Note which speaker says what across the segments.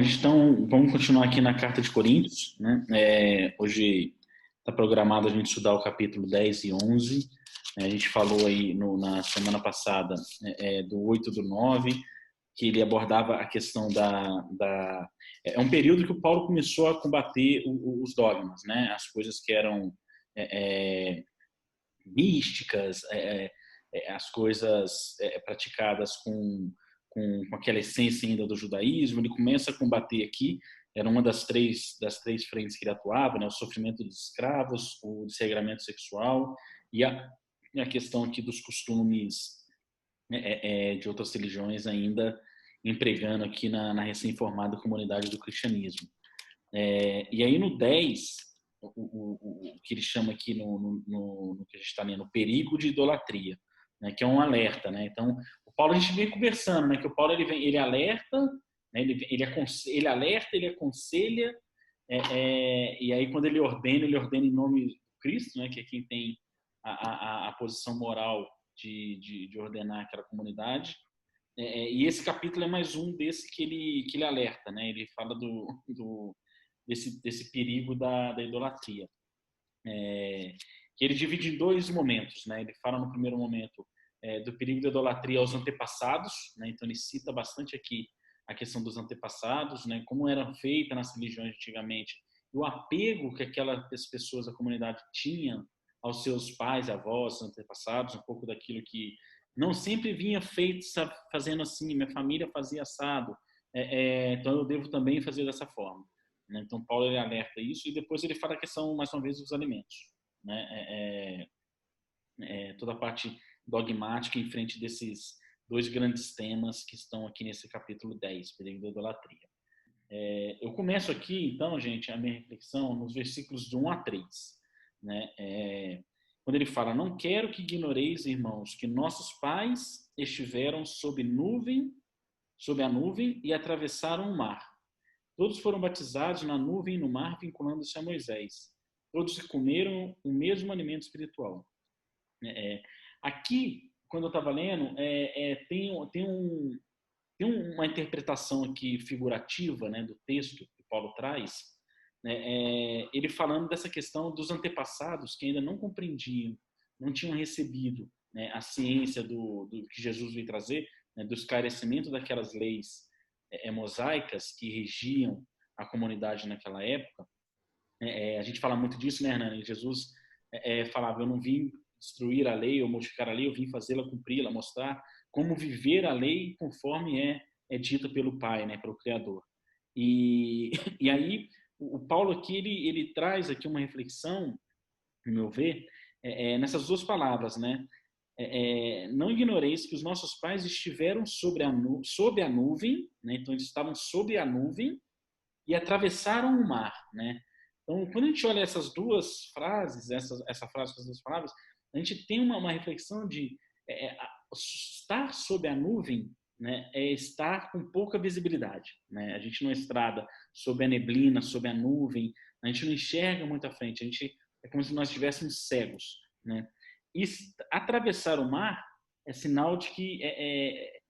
Speaker 1: Vamos continuar aqui na Carta de Coríntios, né? Hoje está programado a gente estudar o capítulo 10 e 11. A gente falou aí na semana passada do 8 do 9, que ele abordava a questão É um período que o Paulo começou a combater os dogmas, né? As coisas que eram místicas, as coisas praticadas com aquela essência ainda do judaísmo. Ele começa a combater aqui, era uma das três frentes que ele atuava, né? O sofrimento dos escravos, o desregramento sexual e a questão aqui dos costumes de outras religiões ainda empregando aqui na recém-formada comunidade do cristianismo. E aí no 10, o que ele chama aqui no que a gente está lendo, o perigo de idolatria, né, que é um alerta, né? Então, o Paulo, a gente vem conversando, né, que o Paulo ele alerta, né, ele alerta, ele aconselha, e aí quando ele ordena em nome de Cristo, né, que é quem tem a posição moral de ordenar aquela comunidade. E esse capítulo é mais um desse que ele alerta, né? Ele fala desse perigo da idolatria. Que ele divide em dois momentos, né? Ele fala no primeiro momento do perigo da idolatria aos antepassados, né? Então ele cita bastante aqui a questão dos antepassados, né? Como eram feitas nas religiões antigamente, o apego que aquelas pessoas da comunidade tinham aos seus pais, avós, antepassados, um pouco daquilo que não sempre vinha feito fazendo assim, minha família fazia assado, então eu devo também fazer dessa forma. Então Paulo ele alerta isso, e depois ele fala a questão, mais uma vez, dos alimentos, né? Toda a parte dogmática em frente desses dois grandes temas que estão aqui nesse capítulo 10, perigo da idolatria. Eu começo aqui, então, gente, a minha reflexão nos versículos de 1 a 3, né? Quando ele fala: não quero que ignoreis, irmãos, que nossos pais estiveram sob a nuvem e atravessaram o mar. Todos foram batizados na nuvem e no mar, vinculando-se a Moisés. Todos comeram o mesmo alimento espiritual. Aqui, quando eu estava lendo, tem uma interpretação aqui figurativa, né, do texto que Paulo traz, né, ele falando dessa questão dos antepassados que ainda não compreendiam, não tinham recebido, né, a ciência do que Jesus veio trazer, né, do esclarecimento daquelas leis mosaicas que regiam a comunidade naquela época. A gente fala muito disso, né, Hernani? Jesus falava: eu não vim destruir a lei ou modificar a lei, eu vim fazê-la cumpri-la, mostrar como viver a lei conforme é dita pelo Pai, né, pelo Criador. E aí o Paulo aqui ele traz aqui uma reflexão, no meu ver, nessas duas palavras, né? Não ignoreis que os nossos pais estiveram sob a nuvem, né? Então eles estavam sob a nuvem e atravessaram o mar, né? Então, quando a gente olha essas duas frases, essa frase com as duas palavras, a gente tem uma reflexão de estar sob a nuvem, né, é estar com pouca visibilidade, né? A gente não estrada sob a neblina, sob a nuvem, a gente não enxerga muito à frente, é como se nós estivéssemos cegos, né? E atravessar o mar é sinal de que é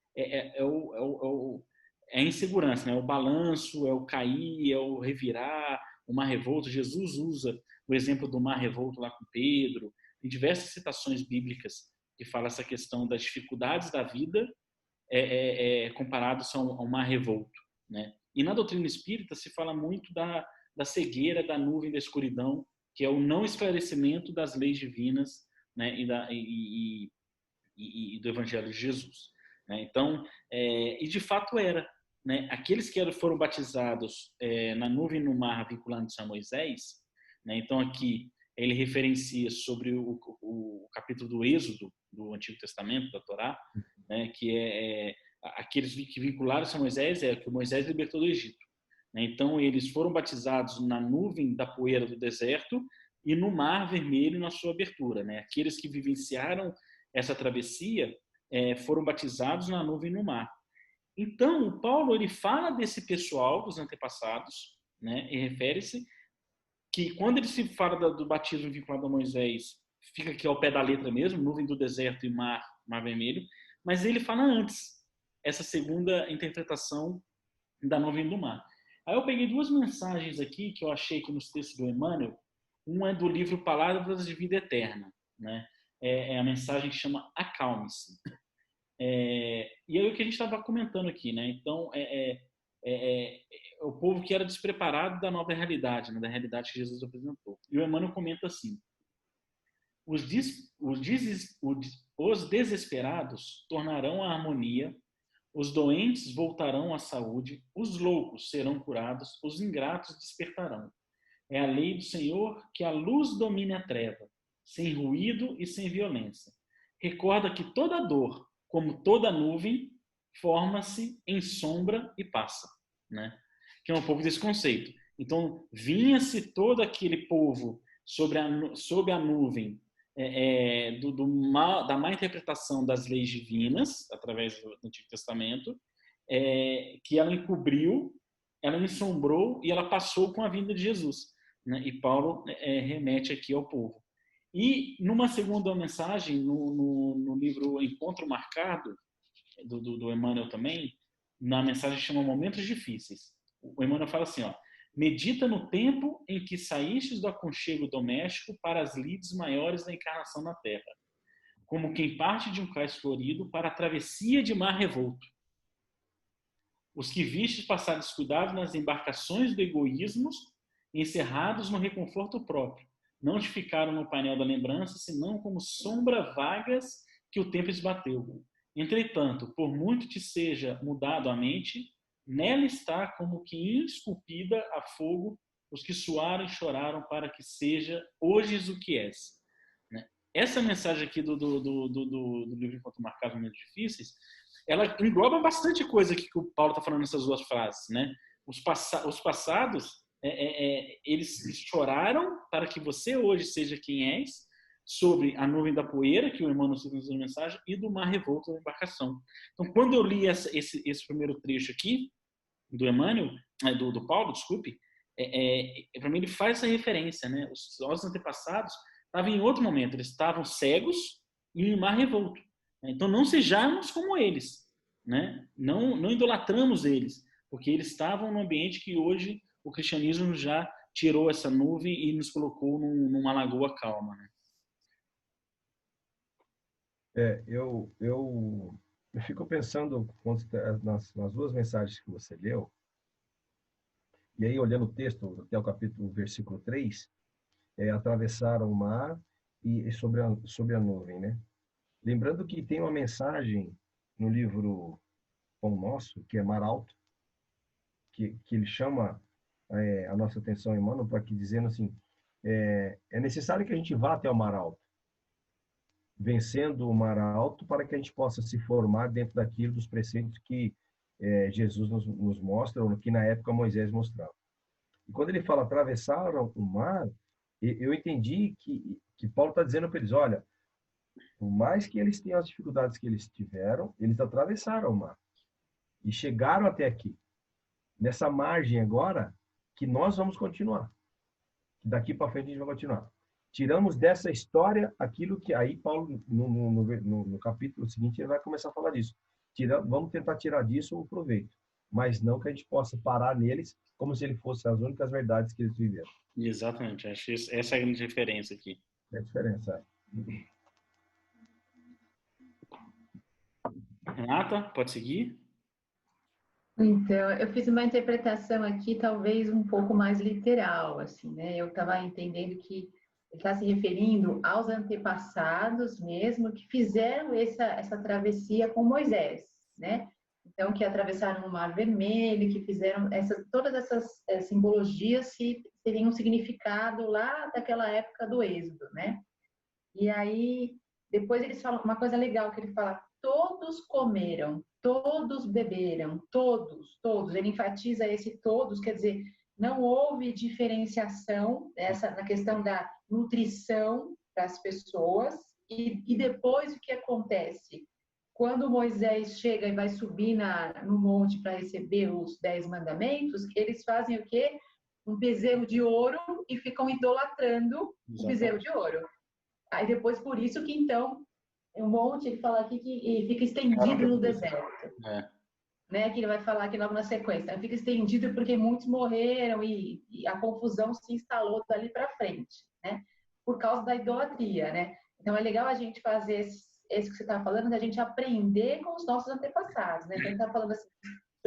Speaker 1: a insegurança, né? É o balanço, é o cair, é o revirar, o mar revolto. Jesus usa o exemplo do mar revolto lá com Pedro. Tem diversas citações bíblicas que falam essa questão das dificuldades da vida comparados ao mar revolto, né? E na doutrina espírita se fala muito da cegueira, da nuvem, da escuridão, que é o não esclarecimento das leis divinas, né? E do Evangelho de Jesus, né? Então, e de fato era, né? Aqueles que foram batizados na nuvem e no mar, vinculando-se a Moisés, né? Então aqui ele referencia sobre o capítulo do Êxodo do Antigo Testamento, da Torá, né? Que aqueles que vincularam-se a Moisés, que Moisés libertou do Egito, né? Então eles foram batizados na nuvem da poeira do deserto e no mar vermelho na sua abertura, né? Aqueles que vivenciaram essa travessia foram batizados na nuvem e no mar. Então, o Paulo ele fala desse pessoal, dos antepassados, né? E refere-se que quando ele se fala do batismo vinculado a Moisés, fica aqui ao pé da letra mesmo, nuvem do deserto e mar vermelho, mas ele fala antes, essa segunda interpretação da nuvem do mar. Aí eu peguei duas mensagens aqui que eu achei aqui nos textos do Emmanuel. Um é do livro Palavras de Vida Eterna, né? É a mensagem que chama Acalme-se. E aí o que a gente estava comentando aqui, né? Então, o povo que era despreparado da nova realidade, né? Da realidade que Jesus apresentou. E o Emmanuel comenta assim: os desesperados tornarão a harmonia, os doentes voltarão à saúde, os loucos serão curados, os ingratos despertarão. É a lei do Senhor que a luz domine a treva, sem ruído e sem violência. Recorda que toda dor, como toda nuvem, forma-se em sombra e passa, né? Que é um pouco desse conceito. Então, vinha-se todo aquele povo sob a nuvem da má interpretação das leis divinas, através do Antigo Testamento, que ela encobriu, ela ensombrou e ela passou com a vinda de Jesus, né? E Paulo remete aqui ao povo. E numa segunda mensagem, no livro Encontro Marcado, do Emmanuel também, na mensagem que chama Momentos Difíceis, o Emmanuel fala assim, ó: medita no tempo em que saístes do aconchego doméstico para as lides maiores da encarnação na Terra, como quem parte de um cais florido para a travessia de mar revolto. Os que vistes passar descuidado nas embarcações do egoísmo, encerrados no reconforto próprio, não te ficaram no painel da lembrança, senão como sombra vagas que o tempo esbateu. Entretanto, por muito te seja mudado a mente, nela está como que esculpida a fogo os que suaram e choraram para que seja hoje o que és. Né? Essa mensagem aqui do livro Enquanto Marcados Momentos Difíceis, ela engloba bastante coisa que o Paulo está falando nessas duas frases, né? Os passados, eles choraram para que você hoje seja quem és, sobre a nuvem da poeira, que o irmão nos cita na mensagem, e do mar revolto da embarcação. Então, quando eu li esse primeiro trecho aqui, do Emmanuel, do Paulo, desculpe, para mim ele faz essa referência, né? Os nossos antepassados estavam em outro momento, eles estavam cegos e em mar revolto. Então, não sejamos como eles, né? Não idolatramos eles, porque eles estavam num ambiente que hoje o cristianismo já tirou essa nuvem e nos colocou numa lagoa calma, né?
Speaker 2: Eu fico pensando nas duas mensagens que você leu, e aí olhando o texto até o capítulo, versículo 3, atravessaram o mar e sobre a nuvem, né? Lembrando que tem uma mensagem no livro Pão Nosso, que é Mar Alto, que ele chama a nossa atenção, Emmanuel, para que dizendo assim, é necessário que a gente vá até o Mar Alto, vencendo o Mar Alto, para que a gente possa se formar dentro daquilo dos preceitos que Jesus nos mostra, ou que na época Moisés mostrava. E quando ele fala atravessaram o mar, eu entendi que Paulo está dizendo para eles, olha, por mais que eles tenham as dificuldades que eles tiveram, eles atravessaram o mar e chegaram até aqui. Nessa margem agora, que nós vamos continuar. Daqui para frente a gente vai continuar. Tiramos dessa história aquilo que aí Paulo, no capítulo seguinte, ele vai começar a falar disso. Vamos tentar tirar disso o proveito, mas não que a gente possa parar neles como se ele fosse as únicas verdades que eles viveram.
Speaker 1: Exatamente, acho que essa é a grande referência aqui.
Speaker 2: É a diferença.
Speaker 1: Renata, pode seguir?
Speaker 3: Então, eu fiz uma interpretação aqui, talvez um pouco mais literal, assim, né? Eu estava entendendo que ele está se referindo aos antepassados mesmo, que fizeram essa travessia com Moisés, né? Então, que atravessaram o Mar Vermelho, que fizeram todas essas simbologias teriam um significado lá daquela época do Êxodo, né? E aí, depois eles falam uma coisa legal, que ele fala, todos comeram, todos beberam, todos. Ele enfatiza esse todos, quer dizer, não houve diferenciação na questão da nutrição das pessoas. E depois o que acontece? Quando Moisés chega e vai subir no monte para receber os 10 mandamentos, eles fazem o quê? Um bezerro de ouro e ficam idolatrando o bezerro de ouro. Aí depois, por isso que então, um monte, ele fala aqui que fica estendido no deserto. né, que ele vai falar aqui logo na sequência. Fica estendido porque muitos morreram e a confusão se instalou dali para frente, né, por causa da idolatria, né. Então é legal a gente fazer esse que você está falando, da gente aprender com os nossos antepassados, né. Então ele está falando assim,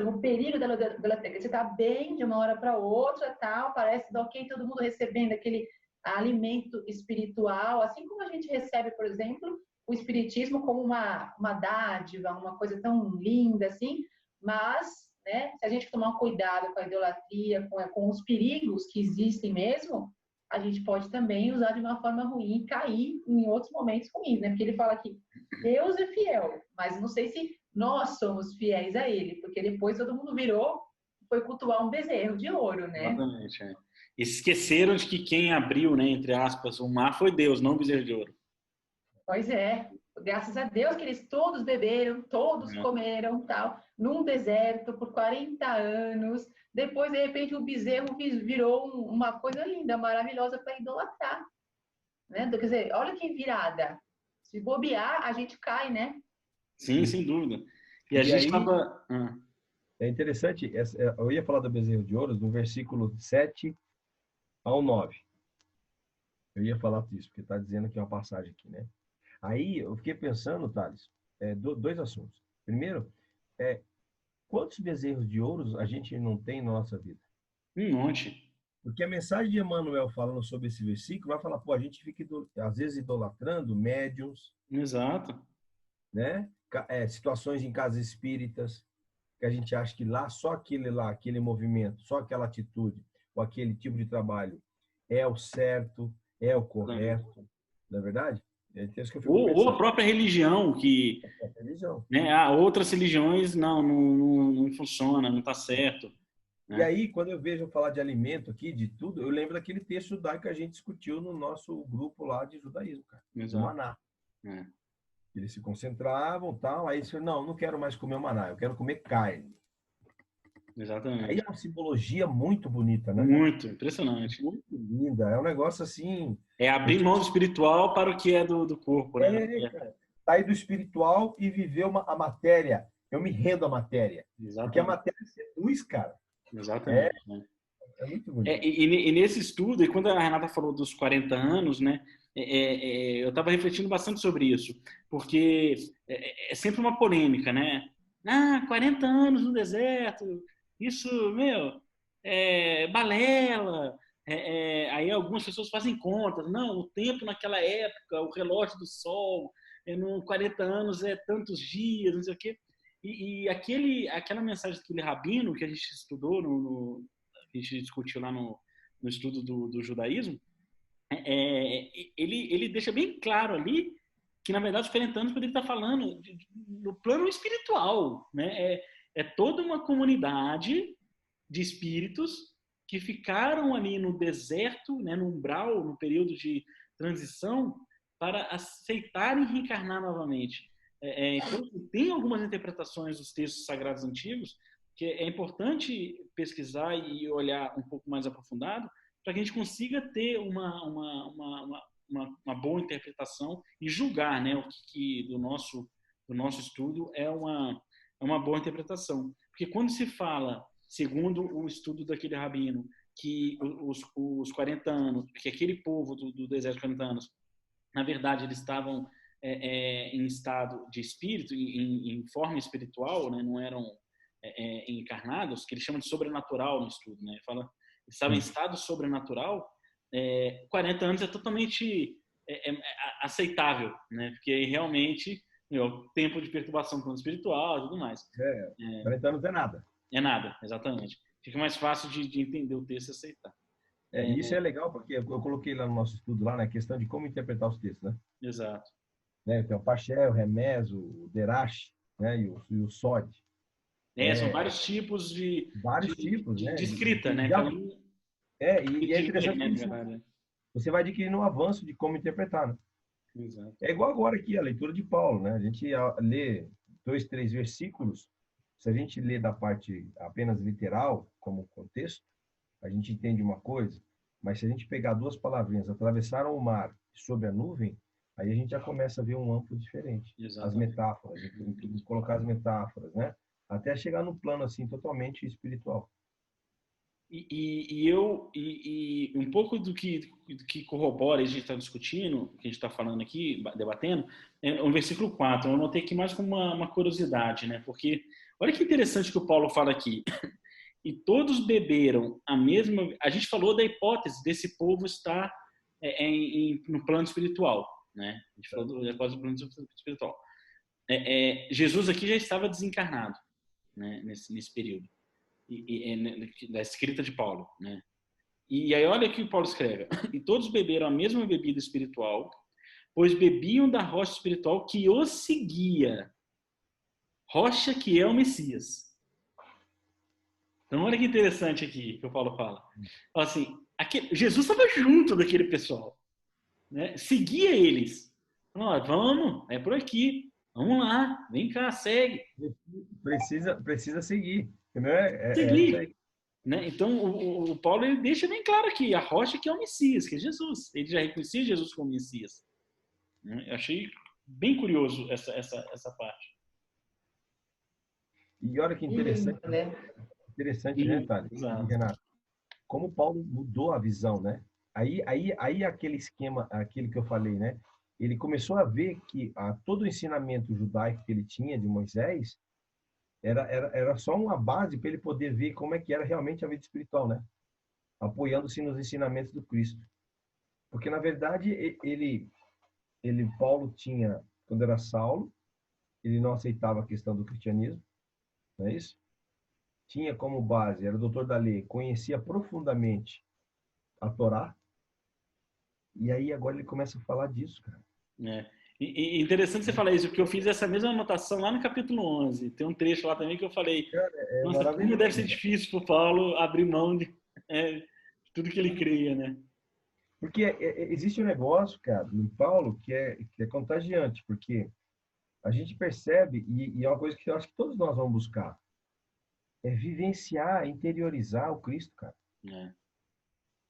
Speaker 3: o perigo da idolatria, você está bem de uma hora para outra, tal, parece ok, todo mundo recebendo aquele alimento espiritual, assim como a gente recebe, por exemplo, o espiritismo como uma dádiva, uma coisa tão linda assim, mas, né, se a gente tomar cuidado com a idolatria, com os perigos que existem mesmo, a gente pode também usar de uma forma ruim e cair em outros momentos ruins, né? Porque ele fala que Deus é fiel, mas não sei se nós somos fiéis a ele, porque depois todo mundo virou, foi cultuar um bezerro de ouro, né?
Speaker 1: Exatamente, é. E esqueceram de que quem abriu, né, entre aspas, o mar foi Deus, não o bezerro de ouro.
Speaker 3: Pois é, graças a Deus que eles todos beberam, todos comeram, tal, num deserto por 40 anos. Depois, de repente, o bezerro virou uma coisa linda, maravilhosa para idolatrar, né? Quer dizer, olha que virada. Se bobear, a gente cai, né?
Speaker 1: Sim, sem dúvida. E a gente estava...
Speaker 2: É interessante, eu ia falar do bezerro de ouro, do versículo 7 ao 9. Eu ia falar disso, porque está dizendo que é uma passagem aqui, né? Aí eu fiquei pensando, Thales, dois assuntos. Primeiro, quantos bezerros de ouro a gente não tem na nossa vida?
Speaker 1: Um monte.
Speaker 2: Porque a mensagem de Emmanuel falando sobre esse versículo vai falar, pô, a gente fica às vezes idolatrando médiuns.
Speaker 1: Exato.
Speaker 2: Né? Situações em casas espíritas, que a gente acha que lá, só aquele movimento, só aquela atitude, ou aquele tipo de trabalho é o certo, é o correto, não é verdade? É isso que eu fico
Speaker 1: ou a própria religião, que né, outras religiões não funciona, não está certo.
Speaker 2: Né? E aí, quando eu vejo falar de alimento aqui, de tudo, eu lembro daquele texto judaico que a gente discutiu no nosso grupo lá de judaísmo, cara, do maná. Eles se concentravam, tal, aí eles falaram, não quero mais comer o maná, eu quero comer carne.
Speaker 1: Exatamente.
Speaker 2: Aí é uma simbologia muito bonita, né?
Speaker 1: Muito, impressionante.
Speaker 2: Muito linda, é um negócio assim...
Speaker 1: É abrir mão do espiritual para o que é do corpo, né?
Speaker 2: Cara. Sair do espiritual e viver a matéria. Eu me rendo à matéria.
Speaker 1: Exatamente.
Speaker 2: Porque a matéria seduz, cara.
Speaker 1: Exatamente.
Speaker 2: É muito bonito.
Speaker 1: E nesse estudo, e quando a Renata falou dos 40 anos, né? Eu estava refletindo bastante sobre isso, porque é sempre uma polêmica, né? 40 anos no deserto, isso, balela. Aí algumas pessoas fazem contas, não, o tempo naquela época, o relógio do sol, 40 anos é tantos dias, não sei o quê. E aquela mensagem daquele rabino que a gente estudou, que a gente discutiu lá no estudo do judaísmo, ele deixa bem claro ali que, na verdade, os 40 anos poderia estar falando no plano espiritual, né? É toda uma comunidade de espíritos que ficaram ali no deserto, né, no umbral, no período de transição, para aceitarem reencarnar novamente. Então, tem algumas interpretações dos textos sagrados antigos que é importante pesquisar e olhar um pouco mais aprofundado para que a gente consiga ter uma boa interpretação e julgar, né, o que do nosso estudo é uma boa interpretação. Porque quando se fala, segundo o estudo daquele rabino, que os 40 anos, que aquele povo do deserto de 40 anos, na verdade, eles estavam em estado de espírito, em forma espiritual, né, não eram encarnados, que ele chama de sobrenatural no estudo, né? Fala, estava em estado sobrenatural. 40 anos é totalmente aceitável, né? Porque realmente o tempo de perturbação do plano espiritual e tudo mais.
Speaker 2: 40 anos é nada.
Speaker 1: É nada, exatamente. Fica mais fácil de entender o texto e aceitar.
Speaker 2: Isso é legal, porque eu coloquei lá no nosso estudo, lá na questão de como interpretar os textos, né?
Speaker 1: Exato.
Speaker 2: Tem o Paché, o Remez, o Derash, né? e o Sod.
Speaker 1: São vários tipos de escrita, né?
Speaker 2: E é interessante que você vai adquirindo um avanço de como interpretar, né?
Speaker 1: Exato.
Speaker 2: É igual agora aqui a leitura de Paulo, né? A gente lê 2, 3 versículos, se a gente lê da parte apenas literal, como contexto, a gente entende uma coisa, mas se a gente pegar 2 palavrinhas, atravessaram o mar sob a nuvem, aí a gente já começa a ver um amplo diferente. Exatamente. As metáforas, colocar as metáforas, né? até chegar num plano assim totalmente espiritual.
Speaker 1: E um pouco do que corrobora, a gente está discutindo, que a gente está falando aqui, debatendo, é o versículo 4. Eu anotei aqui mais como uma curiosidade, né? Porque olha que interessante que o Paulo fala aqui. E todos beberam a mesma. A gente falou da hipótese desse povo estar no plano espiritual, né? A gente falou da hipótese do plano espiritual. Jesus aqui já estava desencarnado, né? Nesse período. Da escrita de Paulo, né? E aí olha o que o Paulo escreve: e todos beberam a mesma bebida espiritual, pois bebiam da rocha espiritual que os seguia, rocha que é o Messias. Então olha que interessante aqui que o Paulo fala. Fala assim, Jesus estava junto daquele pessoal, né? Seguia eles. Falou, vamos, é por aqui, vamos lá, vem cá, segue.
Speaker 2: Precisa seguir, né? É isso
Speaker 1: Seguir.
Speaker 2: aí.
Speaker 1: Né? Então, o Paulo ele deixa bem claro aqui, a rocha que é o Messias, que é Jesus. Ele já reconhecia Jesus como Messias. Né? Eu achei bem curioso essa parte.
Speaker 2: E olha que interessante, né, Thales e Renato? Como Paulo mudou a visão, né? Aí aquele esquema, aquele que eu falei, né? Ele começou a ver que todo o ensinamento judaico que ele tinha de Moisés era só uma base para ele poder ver como é que era realmente a vida espiritual, né? Apoiando-se nos ensinamentos do Cristo. Porque, na verdade, Paulo tinha, quando era Saulo, ele não aceitava a questão do cristianismo, não é isso? Tinha como base, era doutor da lei, conhecia profundamente a Torá, e aí agora ele começa a falar disso, cara.
Speaker 1: E interessante você falar isso, porque eu fiz essa mesma anotação lá no capítulo 11. Tem um trecho lá também que eu falei, nossa, como deve ser difícil para o Paulo abrir mão de tudo que ele cria, né?
Speaker 2: Porque existe um negócio, cara, no Paulo, que é contagiante, porque a gente percebe, e é uma coisa que eu acho que todos nós vamos buscar, é vivenciar, interiorizar o Cristo, cara.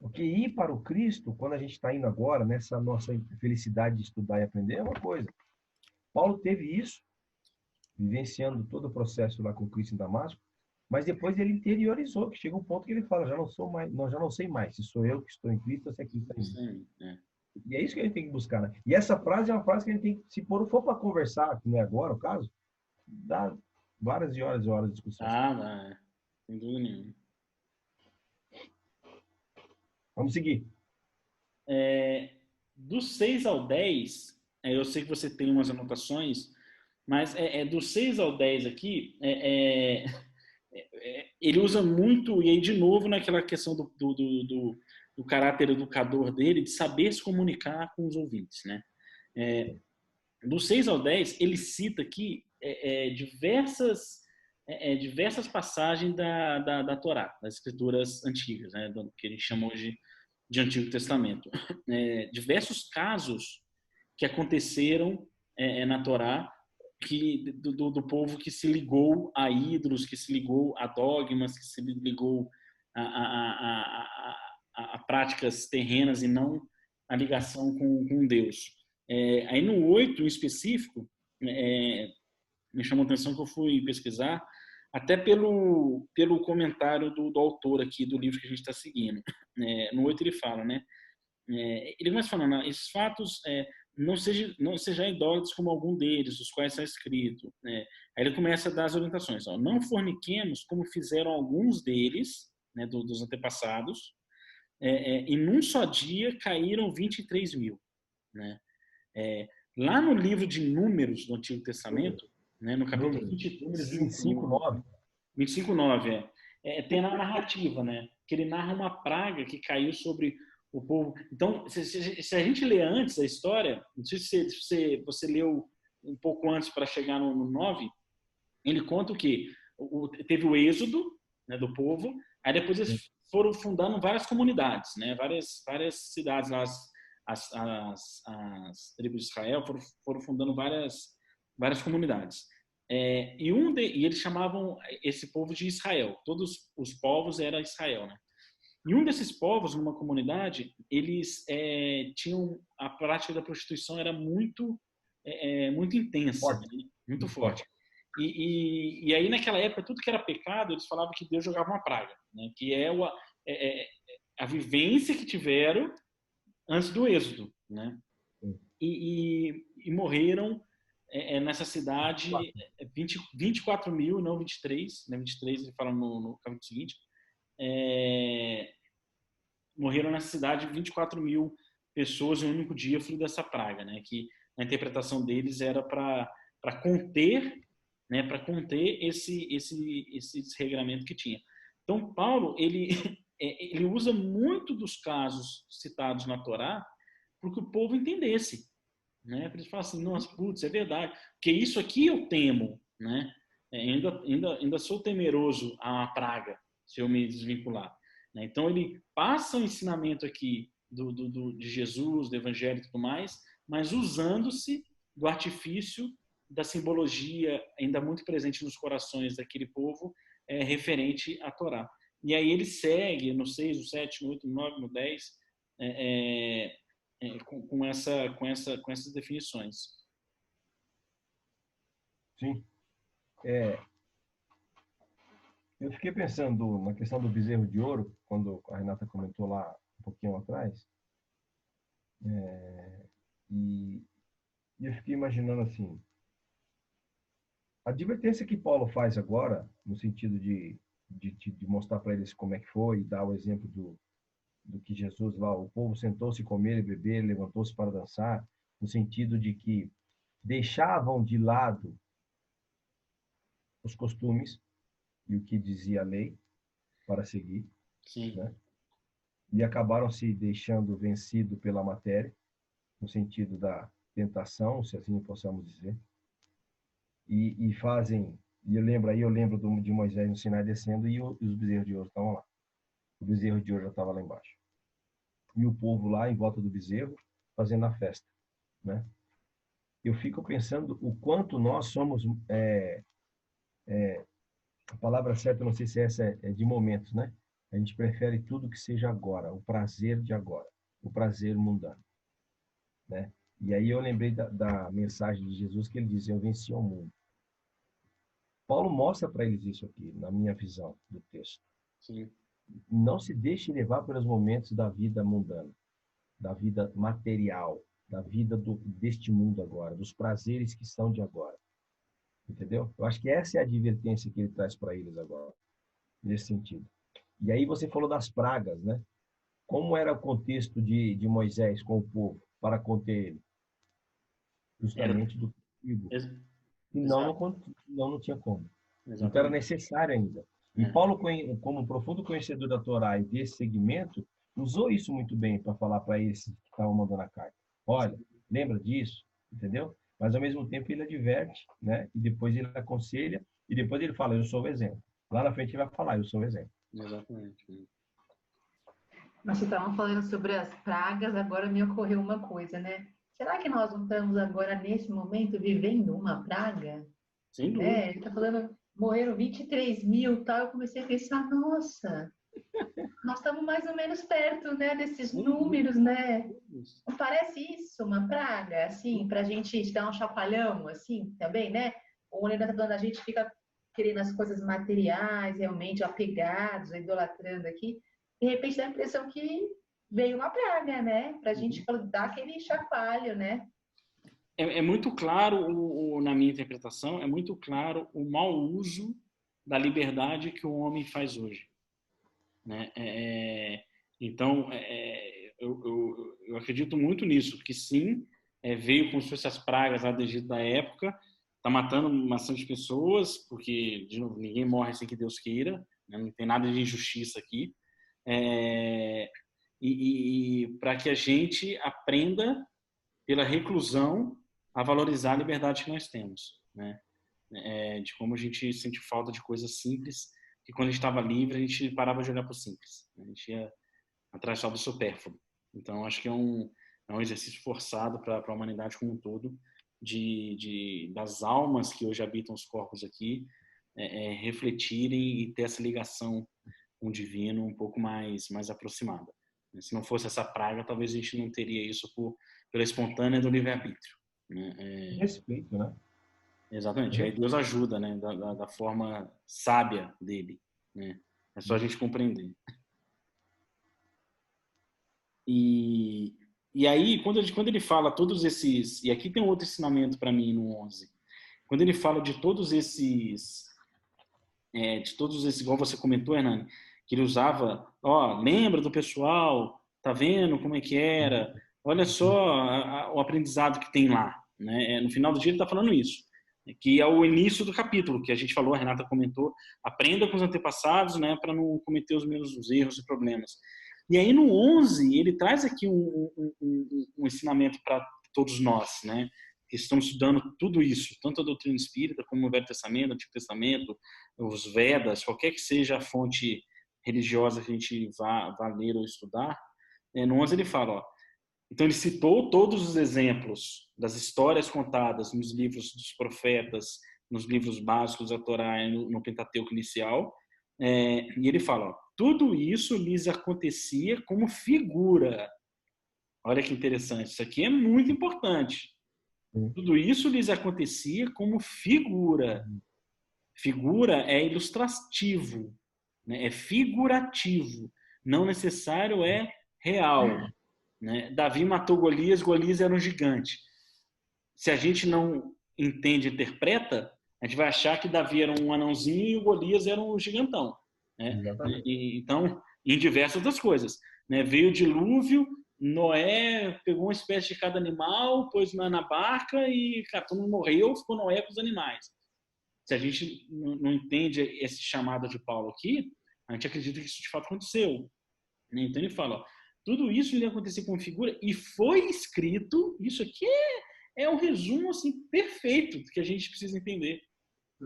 Speaker 2: Porque ir para o Cristo, quando a gente está indo agora, nessa nossa felicidade de estudar e aprender, é uma coisa. Paulo teve isso, vivenciando todo o processo lá com Cristo em Damasco, mas depois ele interiorizou, que chega um ponto que ele fala, já não sei mais, se sou eu que estou em Cristo ou se é Cristo está em mim. E é isso que a gente tem que buscar, né? E essa frase é uma frase que a gente tem que, se for para conversar, que não é agora o caso, dá várias horas e horas de discussão.
Speaker 1: Dá, sem dúvida nenhuma.
Speaker 2: Vamos seguir.
Speaker 1: Do 6 ao 10, eu sei que você tem umas anotações, mas do 6 ao 10 aqui, ele usa muito, e aí de novo naquela questão do caráter educador dele, de saber se comunicar com os ouvintes, né? Do 6 ao 10, ele cita aqui diversas passagens da Torá, das escrituras antigas, né? Que a gente chama hoje de Antigo Testamento. Diversos casos que aconteceram na Torá, do povo que se ligou a ídolos, que se ligou a dogmas, que se ligou a práticas terrenas e não a ligação com Deus. Aí no 8, em específico, me chamou a atenção que eu fui pesquisar, até pelo comentário do autor aqui do livro que a gente está seguindo. No 8 ele fala, né? Ele começa falando, esses fatos não sejam idólatras como algum deles, os quais está escrito. Aí ele começa a dar as orientações. Não forniquemos como fizeram alguns deles, né, dos antepassados, e num só dia caíram 23 mil. Né? Lá no livro de Números do Antigo Testamento, né, no capítulo
Speaker 2: 25:9.
Speaker 1: 25:9, tem a narrativa, né? Que ele narra uma praga que caiu sobre o povo. Então, se a gente lê antes a história, não sei se você leu um pouco antes para chegar no 9, ele conta o quê? Teve o êxodo, né, do povo, aí depois eles foram fundando várias comunidades, né? Várias cidades lá, as tribos de Israel foram fundando várias comunidades. E eles chamavam esse povo de Israel. Todos os povos eram Israel, né? E um desses povos, numa comunidade, eles tinham a prática da prostituição era muito intensa,
Speaker 2: Forte.
Speaker 1: né? Muito forte. E aí, naquela época, tudo que era pecado, eles falavam que Deus jogava uma praga, né? Que a vivência que tiveram antes do êxodo, né? E morreram nessa cidade 24 mil, não 23, né? 23 ele fala no capítulo seguinte, morreram nessa cidade 24 mil pessoas em um único dia, fruto dessa praga, né? Que a interpretação deles era para conter, né? Para conter esse desregramento que tinha. Então Paulo ele usa muito dos casos citados na Torá para que o povo entendesse, né? Para eles falarem assim, nossa, putz, é verdade, porque isso aqui eu temo, né? Ainda sou temeroso a uma praga se eu me desvincular, né? Então ele passa o ensinamento aqui de Jesus, do Evangelho e tudo mais, mas usando-se do artifício da simbologia ainda muito presente nos corações daquele povo referente à Torá. E aí ele segue no 6, no 7, no 8, no 9, no 10, com essas definições.
Speaker 2: Sim. Eu fiquei pensando na questão do bezerro de ouro, quando a Renata comentou lá um pouquinho atrás, e eu fiquei imaginando assim, a advertência que Paulo faz agora, no sentido de mostrar para eles como é que foi, e dar o exemplo do que Jesus lá, o povo sentou-se a comer e beber, levantou-se para dançar, no sentido de que deixavam de lado os costumes e o que dizia a lei para seguir,
Speaker 1: Sim.
Speaker 2: né? E acabaram se deixando vencido pela matéria, no sentido da tentação, se assim possamos dizer, e fazem, e eu lembro de Moisés no Sinai descendo e os bezerros de ouro estavam lá. O bezerro de ouro já estava lá embaixo. E o povo lá em volta do bezerro fazendo a festa, né? Eu fico pensando o quanto nós somos a palavra certa, não sei se essa é de momentos, né? A gente prefere tudo que seja agora, o prazer de agora, o prazer mundano, né? E aí eu lembrei da mensagem de Jesus que ele diz, eu venci o mundo. Paulo mostra para eles isso aqui, na minha visão do texto.
Speaker 1: Sim.
Speaker 2: Não se deixe levar pelos momentos da vida mundana, da vida material, da vida deste mundo agora, dos prazeres que são de agora. Entendeu? Eu acho que essa é a advertência que ele traz para eles agora, nesse sentido. E aí você falou das pragas, né? Como era o contexto de Moisés com o povo para conter ele? Justamente do trigo. Senão não tinha como.
Speaker 1: Exatamente.
Speaker 2: Então era necessário ainda. E Paulo, como um profundo conhecedor da Torá e desse segmento, usou isso muito bem para falar para eles que estavam mandando a carta. Olha, lembra disso, entendeu? Mas ao mesmo tempo ele adverte, né? E depois ele aconselha e depois ele fala, eu sou o exemplo. Lá na frente ele vai falar, eu sou o exemplo.
Speaker 1: Exatamente.
Speaker 3: Mas vocês estavam falando sobre as pragas, agora me ocorreu uma coisa, né? Será que nós não estamos agora, nesse momento, vivendo uma praga?
Speaker 1: Sem dúvida.
Speaker 3: Né? Ele está falando, morreram 23 mil e tal. Eu comecei a pensar, nossa, nós estamos mais ou menos perto, né, desses números, né? Não parece isso uma praga, assim, para a gente dar um chacoalhão, assim, também, né? O Leandro está falando, a gente fica querendo as coisas materiais, realmente, apegados, idolatrando aqui. De repente dá a impressão que veio uma praga, né? Para a gente dar aquele chacoalho, né?
Speaker 1: É muito claro, na minha interpretação, é muito claro o mau uso da liberdade que o homem faz hoje, né? Então, eu acredito muito nisso, que sim, veio como se fossem as pragas lá do Egito da época, está matando bastante pessoas, porque, de novo, ninguém morre sem que Deus queira, né? Não tem nada de injustiça aqui, e para que a gente aprenda pela reclusão a valorizar a liberdade que nós temos, né? De como a gente sente falta de coisas simples, que quando a gente estava livre, a gente parava de olhar para o simples, né? A gente ia atrás só do supérfluo. Então, acho que é um exercício forçado para a humanidade como um todo, das almas que hoje habitam os corpos aqui, refletirem e ter essa ligação com o divino um pouco mais aproximada. Se não fosse essa praga, talvez a gente não teria isso pela espontânea do livre-arbítrio.
Speaker 2: Respeito, né?
Speaker 1: Exatamente. Aí Deus ajuda, né? Da forma sábia dele, né? É só a gente compreender. E aí, quando ele fala todos esses... E aqui tem um outro ensinamento para mim no 11. Quando ele fala de todos esses... igual você comentou, Hernani, que ele usava, ó, lembra do pessoal, tá vendo como é que era? Olha só o aprendizado que tem lá, né? No final do dia ele está falando isso, que é o início do capítulo, que a gente falou, a Renata comentou, aprenda com os antepassados, né, para não cometer os mesmos erros e problemas. E aí no 11 ele traz aqui um ensinamento para todos nós, né? Que estamos estudando tudo isso, tanto a doutrina espírita como o Velho Testamento, o Antigo Testamento, os Vedas, qualquer que seja a fonte religiosa que a gente vá ler ou estudar. No 11 ele fala, ó, então ele citou todos os exemplos das histórias contadas nos livros dos profetas, nos livros básicos da Torá, no Pentateuco inicial, e ele fala, ó, tudo isso lhes acontecia como figura. Olha que interessante, isso aqui é muito importante. Tudo isso lhes acontecia como figura. Figura é ilustrativo, né? É figurativo, não necessário é real. Né? Davi matou Golias, Golias era um gigante. Se a gente não entende e interpreta, a gente vai achar que Davi era um anãozinho e o Golias era um gigantão. Né? Então, em diversas outras coisas. Né? Veio o dilúvio, Noé pegou uma espécie de cada animal, pôs na barca e todo mundo morreu, ficou Noé com os animais. Se a gente não entende esse chamado de Paulo aqui, a gente acredita que isso de fato aconteceu. Então ele fala, ó, tudo isso lhe aconteceu com figura e foi escrito, isso aqui é um resumo assim, perfeito do que a gente precisa entender.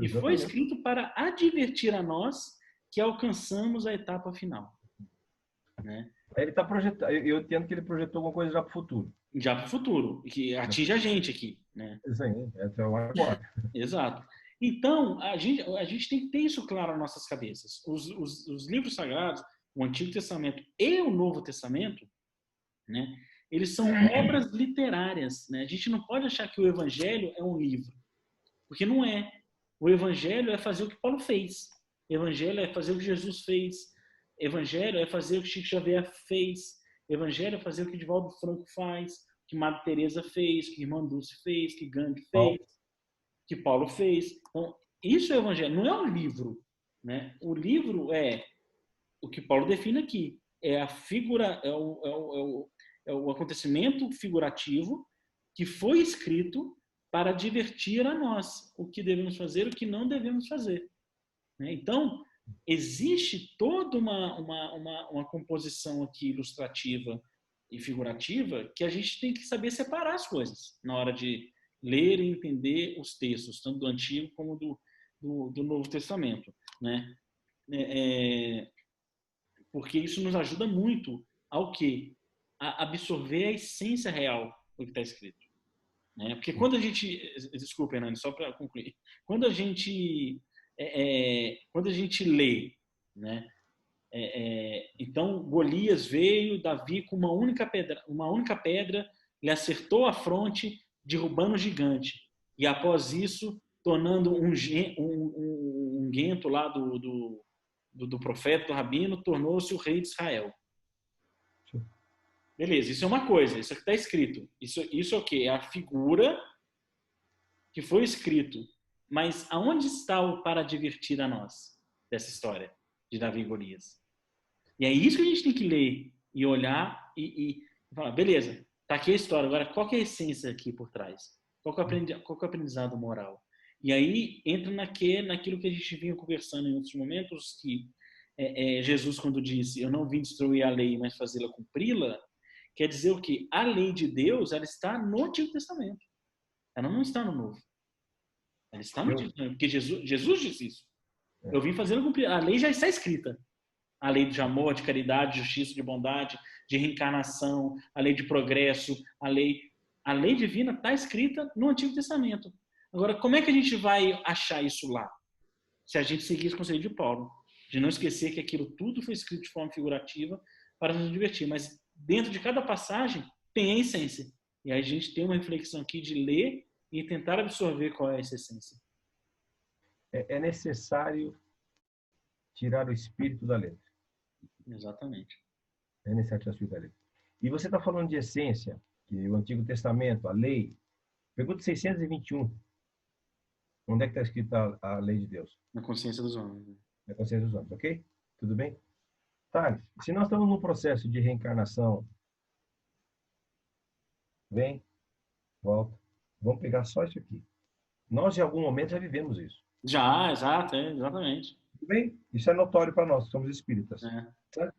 Speaker 1: E foi escrito para advertir a nós que alcançamos a etapa final. Né?
Speaker 2: Ele está projetando, eu entendo que ele projetou alguma coisa já para o futuro.
Speaker 1: Já para o futuro, que atinge a gente aqui. Né?
Speaker 2: Sim, é o agora.
Speaker 1: Exato. Então, a gente tem que ter isso claro nas nossas cabeças. Os livros sagrados, o Antigo Testamento e o Novo Testamento, né, eles são obras literárias. Né? A gente não pode achar que o Evangelho é um livro, porque não é. O Evangelho é fazer o que Paulo fez. O Evangelho é fazer o que Jesus fez. O Evangelho é fazer o que Chico Xavier fez. O Evangelho é fazer o que Divaldo Franco faz, que Madre Teresa fez, que Irmã Dulce fez, que Gandhi fez, que Paulo fez. Então, isso é o Evangelho, não é um livro. Né? O livro é o que Paulo define aqui. É a figura, é o acontecimento figurativo que foi escrito para divertir a nós o que devemos fazer e o que não devemos fazer. Né? Então, existe toda uma composição aqui ilustrativa e figurativa que a gente tem que saber separar as coisas na hora de ler e entender os textos, tanto do Antigo como do Novo Testamento. Né? Porque isso nos ajuda muito ao quê? A absorver a essência real do que está escrito. Né? Porque quando a gente... Desculpa, Hernani, só para concluir. Quando a gente lê, né? Então, Golias veio, Davi com uma única pedra lhe acertou a fronte, derrubando o gigante. E após isso, tornando um guento lá do profeta, do rabino, tornou-se o rei de Israel. Beleza, isso é uma coisa, isso aqui está escrito. Isso é o quê? É a figura que foi escrito. Mas aonde está o para divertir a nós dessa história de Davi e Golias? E é isso que a gente tem que ler e olhar e falar, beleza, tá aqui a história, agora qual que é a essência aqui por trás? Qual que é o aprendizado moral? E aí entra naquilo que a gente vinha conversando em outros momentos, que Jesus, quando disse, eu não vim destruir a lei, mas fazê-la cumpri-la, quer dizer o quê? A lei de Deus, ela está no Antigo Testamento. Ela não está no Novo. Ela está no Antigo Testamento, porque Jesus disse isso. Eu vim fazê-la cumprir. A lei já está escrita. A lei de amor, de caridade, de justiça, de bondade, de reencarnação, a lei de progresso, a lei divina está escrita no Antigo Testamento. Agora, como é que a gente vai achar isso lá? Se a gente seguir esse conselho de Paulo, de não esquecer que aquilo tudo foi escrito de forma figurativa para nos divertir, mas dentro de cada passagem tem a essência. E aí a gente tem uma reflexão aqui de ler e tentar absorver qual é essa essência.
Speaker 2: É necessário tirar o espírito da letra.
Speaker 1: Exatamente.
Speaker 2: É necessário tirar o espírito da letra. E você está falando de essência, que o Antigo Testamento, a lei. Pergunta 621. Onde é que está escrita a lei de Deus?
Speaker 1: Na consciência dos homens. Né?
Speaker 2: Na consciência dos homens, ok? Tudo bem? Thales, se nós estamos num processo de reencarnação, vem, volta, vamos pegar só isso aqui. Nós, em algum momento, já vivemos isso.
Speaker 1: Já, exato, exatamente.
Speaker 2: Tudo bem? Isso é notório para nós, que somos espíritas.
Speaker 1: É.
Speaker 2: Certo?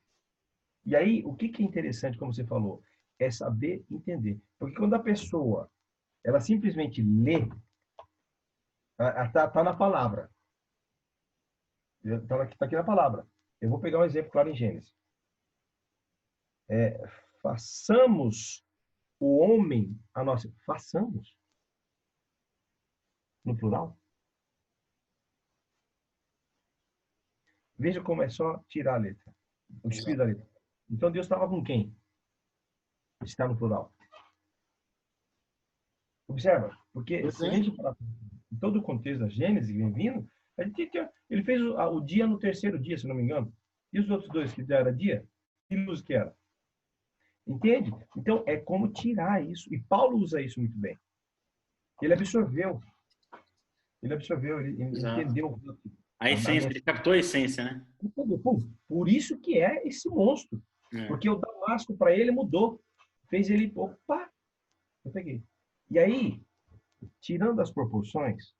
Speaker 2: E aí, o que é interessante, como você falou, é saber entender. Porque quando a pessoa, ela simplesmente lê, está na palavra. Está aqui na palavra. Eu vou pegar um exemplo claro em Gênesis. Façamos o homem a nossa... Façamos. No plural. Veja como é só tirar a letra. O espírito da letra. Então Deus estava com quem? Está no plural. Observa, porque se a gente falar em todo o contexto da Gênesis que vem vindo, a gente ele fez o dia no terceiro dia, se não me engano. E os outros dois que era dia? Que luz que era? Entende? Então é como tirar isso. E Paulo usa isso muito bem. Ele absorveu. Ele entendeu.
Speaker 1: A essência, ele captou a essência, né?
Speaker 2: Por isso que é esse monstro. Porque o Damasco, para ele, mudou. Fez ele, opa, eu peguei. E aí, tirando as proporções,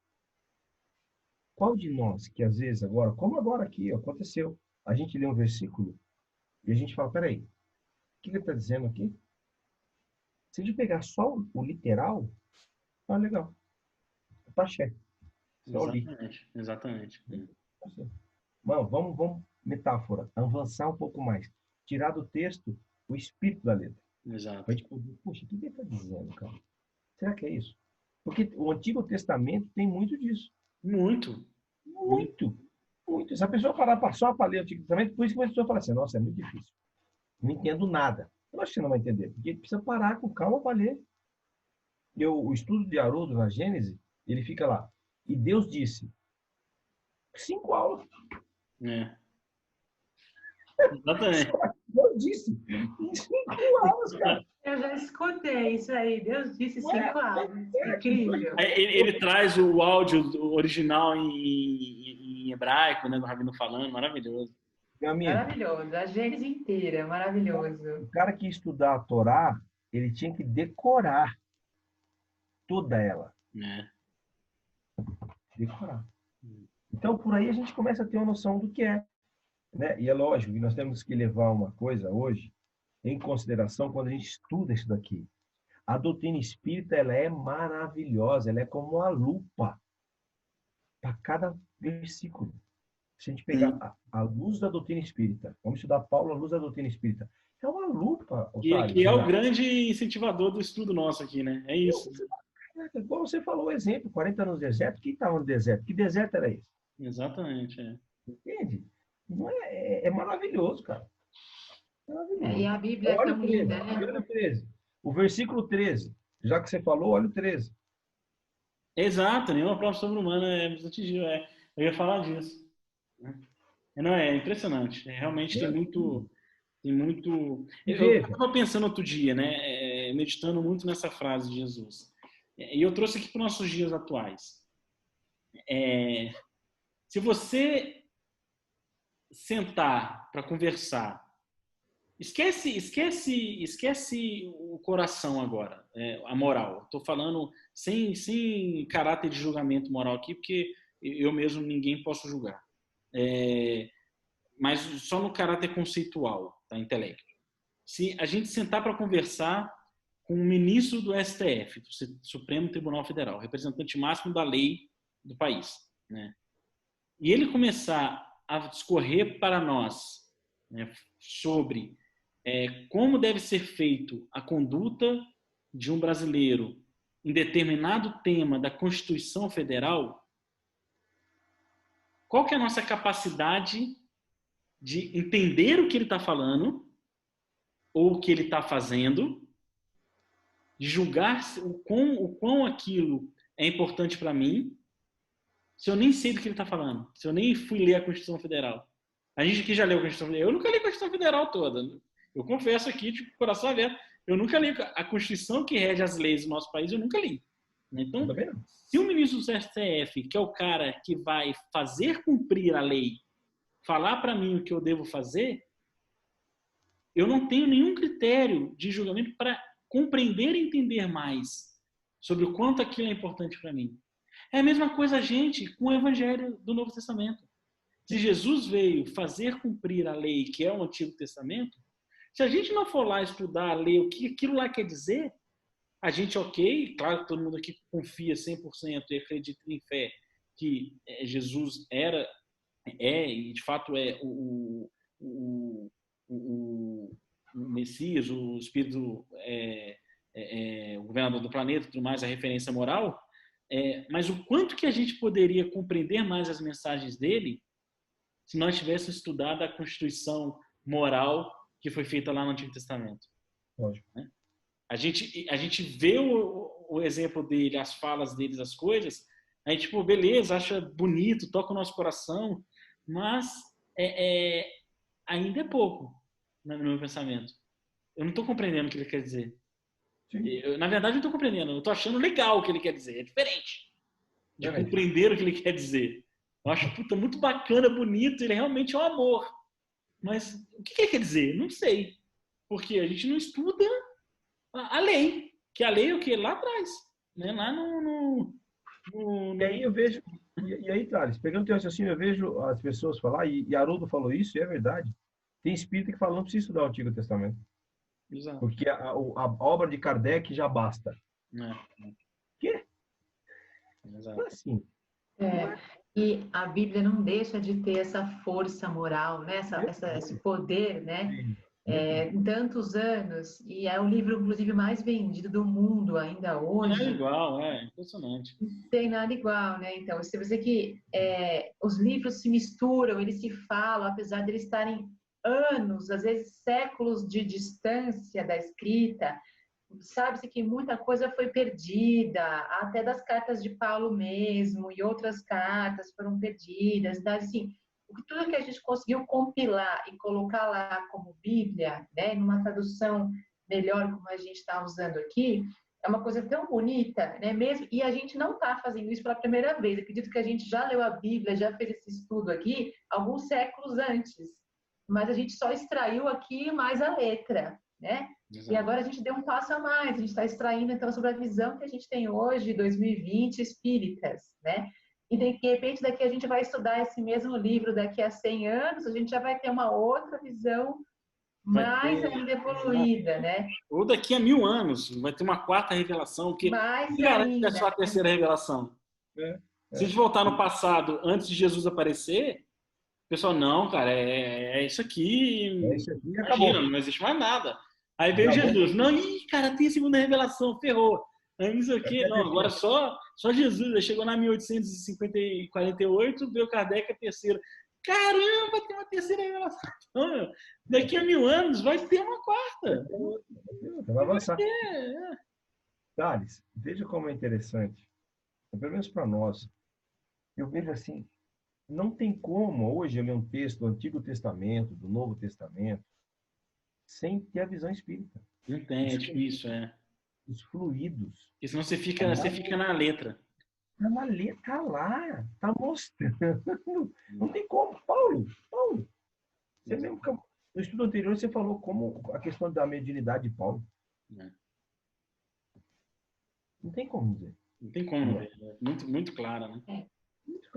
Speaker 2: qual de nós que às vezes agora, como agora aqui, aconteceu, a gente lê um versículo e a gente fala, peraí, o que ele está dizendo aqui? Se a gente pegar só o literal, tá legal. Tá cheio.
Speaker 1: Exatamente.
Speaker 2: Mano, vamos metáfora, avançar um pouco mais. Tirar do texto o espírito da letra.
Speaker 1: Exato.
Speaker 2: Pra gente poder, poxa, o que ele está dizendo, cara? Será que é isso? Porque o Antigo Testamento tem muito disso.
Speaker 1: Muito.
Speaker 2: Se a pessoa parar só para ler o Antigo Testamento, por isso que a pessoa fala assim, nossa, é muito difícil. Não entendo nada. Eu acho que você não vai entender, porque precisa parar com calma para ler. O estudo de Haroldo na Gênesis, ele fica lá. E Deus disse. 5 aulas.
Speaker 1: Exatamente.
Speaker 2: Deus disse. Em 5 aulas, cara.
Speaker 3: Eu já escutei isso aí. Deus disse 5 aulas. Incrível.
Speaker 1: Ele traz o áudio original em hebraico, né, do Rabino falando, maravilhoso.
Speaker 3: Maravilhoso. A Gênesis inteira, maravilhoso.
Speaker 2: O cara que ia estudar a Torá, ele tinha que decorar toda ela. Decorar. Então, por aí a gente começa a ter uma noção do que é. Né? E é lógico que nós temos que levar uma coisa hoje em consideração quando a gente estuda isso daqui. A doutrina espírita, ela é maravilhosa, ela é como uma lupa para cada versículo. Se a gente pegar a luz da doutrina espírita, vamos estudar Paulo à luz da doutrina espírita, é uma lupa.
Speaker 1: Que é o grande incentivador do estudo nosso aqui, né? É isso.
Speaker 2: Como você falou o exemplo, 40 anos no deserto, quem estava no deserto? Que deserto era esse?
Speaker 1: Exatamente.
Speaker 2: Entende? Não é maravilhoso, cara. Maravilhoso.
Speaker 3: E a Bíblia
Speaker 2: olha
Speaker 3: é tão linda, né?
Speaker 2: Olha o 13. O versículo 13. Já que você falou, olha o 13.
Speaker 1: Exato, nenhuma prova sobre-humana atingiu. Eu ia falar disso. Não, é impressionante. Realmente tem muito. Eu estava pensando outro dia, né? Meditando muito nessa frase de Jesus. E eu trouxe aqui para os nossos dias atuais. Se você sentar para conversar, esquece o coração agora, a moral. Estou falando sem caráter de julgamento moral aqui, porque eu mesmo ninguém posso julgar. Mas só no caráter conceitual, tá? Intelecto. Se a gente sentar para conversar com o ministro do STF, do Supremo Tribunal Federal, representante máximo da lei do país, né? E ele começar a discorrer para nós, né, sobre como deve ser feito a conduta de um brasileiro em determinado tema da Constituição Federal, qual que é a nossa capacidade de entender o que ele está falando ou o que ele está fazendo, de julgar o quão aquilo é importante para mim se eu nem sei do que ele está falando? Se eu nem fui ler a Constituição Federal? A gente aqui já leu a Constituição Federal. Eu nunca li a Constituição Federal toda. Eu confesso aqui, tipo, coração aberto, eu nunca li a Constituição que rege as leis do nosso país, eu nunca li. Então, se o ministro do STF, que é o cara que vai fazer cumprir a lei, falar para mim o que eu devo fazer, eu não tenho nenhum critério de julgamento para compreender e entender mais sobre o quanto aquilo é importante para mim. É a mesma coisa a gente com o Evangelho do Novo Testamento. Se Jesus veio fazer cumprir a lei, que é o Antigo Testamento, se a gente não for lá estudar, ler o que aquilo lá quer dizer, a gente, ok, claro que todo mundo aqui confia 100% e acredita em fé que Jesus e de fato é o Messias, o Espírito, o governador do planeta e tudo mais, a referência moral, mas o quanto que a gente poderia compreender mais as mensagens dele se nós tivéssemos estudado a Constituição moral que foi feita lá no Antigo Testamento.
Speaker 2: Lógico.
Speaker 1: Né? A gente vê o exemplo dele, as falas dele, as coisas, a gente, pô, beleza, acha bonito, toca o nosso coração, mas ainda é pouco, no meu pensamento. Eu não estou compreendendo o que ele quer dizer. Na verdade, eu não estou compreendendo. Eu estou achando legal o que ele quer dizer. É diferente de compreender o que ele quer dizer. Eu acho muito bacana, bonito. Ele realmente é um amor. Mas o que ele quer dizer? Não sei. Porque a gente não estuda a lei. Que a lei é o que? Lá atrás. Né? Lá no...
Speaker 2: E aí eu vejo... E aí, Thales, pegando o teu raciocínio, eu vejo as pessoas falar, e Haroldo falou isso, e é verdade. Tem espírita que fala, não precisa estudar o Antigo Testamento.
Speaker 1: Exato.
Speaker 2: Porque a obra de Kardec já basta. Quê?
Speaker 1: Exato.
Speaker 2: Assim.
Speaker 3: E a Bíblia não deixa de ter essa força moral, né? Esse poder, né? Em tantos anos. E é o livro, inclusive, mais vendido do mundo ainda hoje.
Speaker 1: Não é igual, impressionante.
Speaker 3: Não tem nada igual, né? Então, você vê que os livros se misturam, eles se falam, apesar de eles estarem anos, às vezes séculos de distância da escrita, sabe-se que muita coisa foi perdida, até das cartas de Paulo mesmo, e outras cartas foram perdidas. Então, assim, tudo que a gente conseguiu compilar e colocar lá como Bíblia, né, numa tradução melhor, como a gente está usando aqui, é uma coisa tão bonita, né, mesmo, e a gente não está fazendo isso pela primeira vez. Eu acredito que a gente já leu a Bíblia, já fez esse estudo aqui alguns séculos antes, mas a gente só extraiu aqui mais a letra, né? Exato. E agora a gente deu um passo a mais, a gente está extraindo então sobre a visão que a gente tem hoje, 2020, espíritas, né? E de repente daqui a gente vai estudar esse mesmo livro daqui a 100 anos, a gente já vai ter uma outra visão mais ainda evoluída, né?
Speaker 1: Ou daqui a 1000 anos, vai ter uma quarta revelação, que garante que é só a terceira revelação. Se a gente voltar no passado, antes de Jesus aparecer, o pessoal, não, cara, é isso aqui.
Speaker 2: É isso aqui, acabou.
Speaker 1: Não existe mais nada. Aí veio Jesus. Não, cara, tem a segunda revelação, ferrou. Aí isso aqui, não, agora só Jesus. Aí chegou na 1848, veio Kardec a terceira. Caramba, tem uma terceira revelação. Então, daqui a 1000 anos vai ter uma quarta.
Speaker 2: Vai avançar. Thales, veja como é interessante. Pelo menos para nós. Eu vejo assim, não tem como hoje eu ler um texto do Antigo Testamento, do Novo Testamento, sem ter a visão espírita.
Speaker 1: Não tem, é difícil,
Speaker 2: Os fluidos.
Speaker 1: Porque senão você fica na letra.
Speaker 2: Na letra, tá lá, tá mostrando. Não tem como. Paulo, você mesmo, no estudo anterior você falou como a questão da mediunidade de Paulo. Não tem como dizer.
Speaker 1: Não tem como ver. Muito, muito clara, né?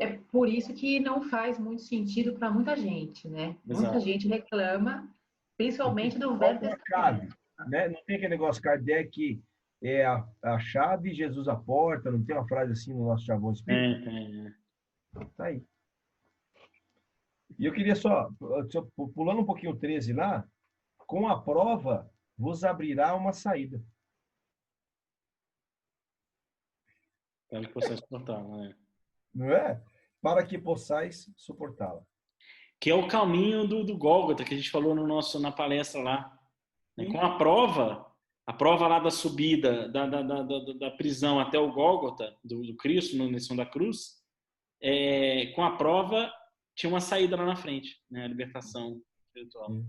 Speaker 3: É por isso que não faz muito sentido para muita gente, né?
Speaker 1: Exato.
Speaker 3: Muita gente reclama, principalmente do Velho Testamento.
Speaker 2: Né? Não tem aquele negócio, Kardec é a chave e Jesus a porta, não tem uma frase assim no nosso chavão espírita? Tá aí. E eu queria só, pulando um pouquinho o 13 lá, com a prova vos abrirá uma saída.
Speaker 1: Para que possais suportá-la, né?
Speaker 2: Não é? Para que possais suportá-la.
Speaker 1: Que é o caminho do Gólgota, que a gente falou na palestra lá. Com a prova, A prova lá da subida da prisão até o Gólgota, do Cristo, na missão da cruz, com a prova tinha uma saída lá na frente, né? A libertação espiritual.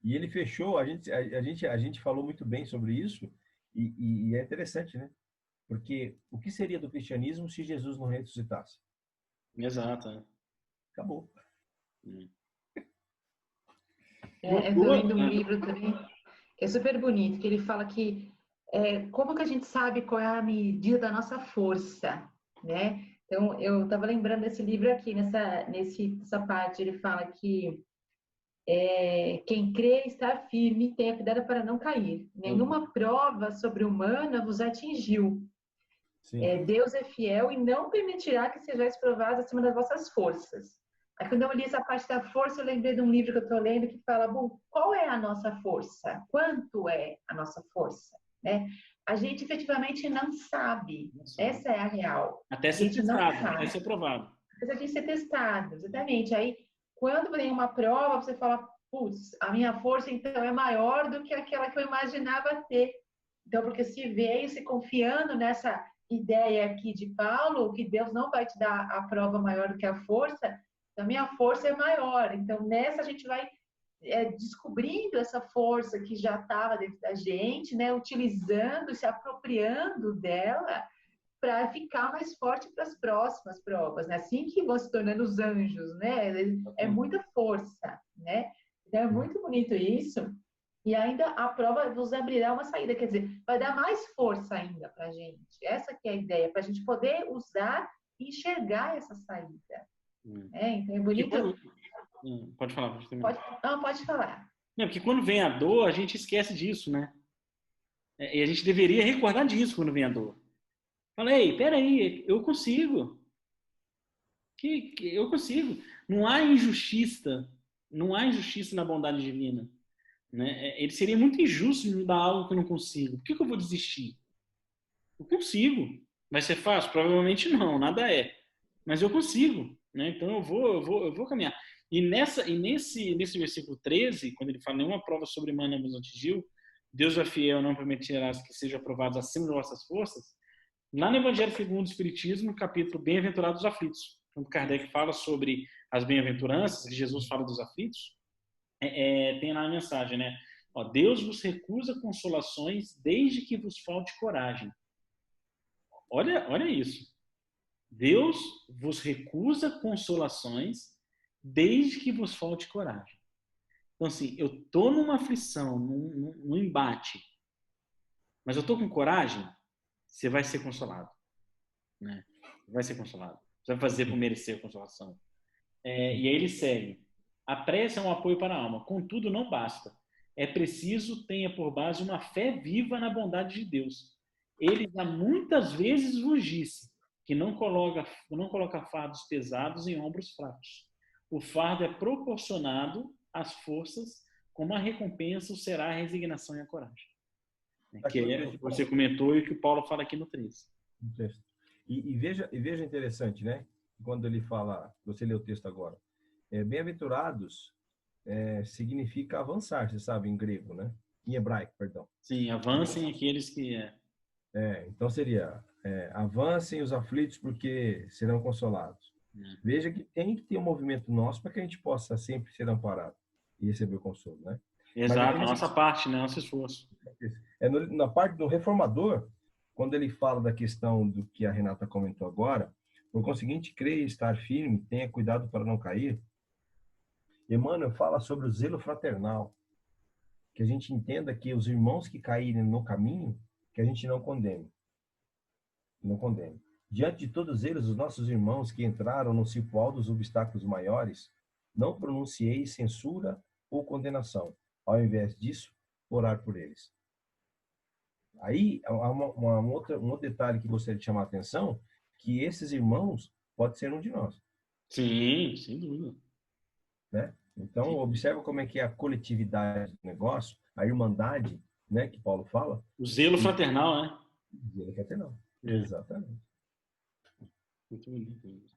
Speaker 2: E ele fechou, a gente falou muito bem sobre isso, e é interessante, né? Porque o que seria do cristianismo se Jesus não ressuscitasse?
Speaker 1: Exato.
Speaker 2: Acabou.
Speaker 3: Eu estou lendo um livro também, que é super bonito, que ele fala que como que a gente sabe qual é a medida da nossa força, né? Então, eu estava lembrando desse livro aqui, nessa parte, ele fala que quem crê estar firme, tenha cuidado para não cair. Nenhuma prova sobre-humana vos atingiu. Deus é fiel e não permitirá que sejais provados acima das vossas forças. Aí, quando eu li essa parte da força, eu lembrei de um livro que eu estou lendo que fala, bom, qual é a nossa força? Quanto é a nossa força? Né? A gente efetivamente não sabe. Essa é a real.
Speaker 1: Até ser testado, até ser provado.
Speaker 3: Até a gente ser testado, exatamente. Aí, quando vem uma prova, você fala, putz, a minha força então é maior do que aquela que eu imaginava ter. Então, porque se veio se confiando nessa ideia aqui de Paulo, que Deus não vai te dar a prova maior do que a força, então a minha força é maior. Então, nessa a gente vai descobrindo essa força que já estava dentro da gente, né? Utilizando, se apropriando dela para ficar mais forte para as próximas provas, né? Assim que vão se tornando os anjos, né? É muita força, né? Então, é muito bonito isso. E ainda a prova vos abrirá uma saída, quer dizer, vai dar mais força ainda para a gente. Essa que é a ideia, para a gente poder usar e enxergar essa saída. Então, é bonito.
Speaker 1: Pode falar.
Speaker 3: Pode falar.
Speaker 1: Não, porque quando vem a dor, a gente esquece disso, né? E a gente deveria recordar disso quando vem a dor. Falei, peraí, eu consigo. Eu consigo. Não há injustiça na bondade divina. Né? Ele seria muito injusto de me dar algo que eu não consigo. Por que eu vou desistir? Eu consigo. Vai ser fácil? Provavelmente não, nada é. Mas eu consigo. Né? Então eu vou caminhar. E nesse versículo 13, quando ele fala nenhuma prova sobre-humana vos atingiu, Deus é fiel, não permitirá que sejam aprovados acima de vossas forças. Lá no Evangelho segundo o Espiritismo, no capítulo Bem-aventurados os aflitos, quando Kardec fala sobre as bem-aventuranças, que Jesus fala dos aflitos, tem lá a mensagem, né? Ó, Deus vos recusa consolações desde que vos falte coragem. Olha isso. Deus vos recusa consolações desde que vos falte coragem. Então, assim, eu tô numa aflição, num embate, mas eu tô com coragem, você vai ser consolado. Né? Vai ser consolado. Você vai fazer por merecer a consolação. E aí ele segue. A prece é um apoio para a alma. Contudo, não basta. É preciso tenha por base uma fé viva na bondade de Deus. Ele já muitas vezes vos disse que não coloca fardos pesados em ombros fracos. O fardo é proporcionado às forças, como a recompensa será a resignação e a coragem. Que você comentou e que o Paulo fala aqui no 13.
Speaker 2: E veja interessante, né? Quando ele fala, você lê o texto agora, bem-aventurados significa avançar, você sabe, em grego, né? Em hebraico, perdão.
Speaker 1: Sim, avancem aqueles que...
Speaker 2: Então seria, avancem os aflitos porque serão consolados. Veja que tem que ter um movimento nosso para que a gente possa sempre ser amparado e receber o consolo, né?
Speaker 1: Exato, a nossa parte, né? Nosso esforço.
Speaker 2: Na parte do reformador, quando ele fala da questão do que a Renata comentou agora, por conseguinte, creia estar firme, tenha cuidado para não cair. Emmanuel fala sobre o zelo fraternal, que a gente entenda que os irmãos que caírem no caminho, que a gente não condene. Não condene. Diante de todos eles, os nossos irmãos que entraram no cipoal dos obstáculos maiores, não pronuncieis censura ou condenação. Ao invés disso, orar por eles. Aí, há um outro detalhe que gostaria de chamar a atenção, que esses irmãos pode ser um de nós.
Speaker 1: Sim, sem dúvida.
Speaker 2: Né? Então, sim. Observa como é que é a coletividade do negócio, a irmandade, né, que Paulo fala.
Speaker 1: O zelo fraternal, né?
Speaker 2: O zelo fraternal, exatamente.
Speaker 1: Muito bonito.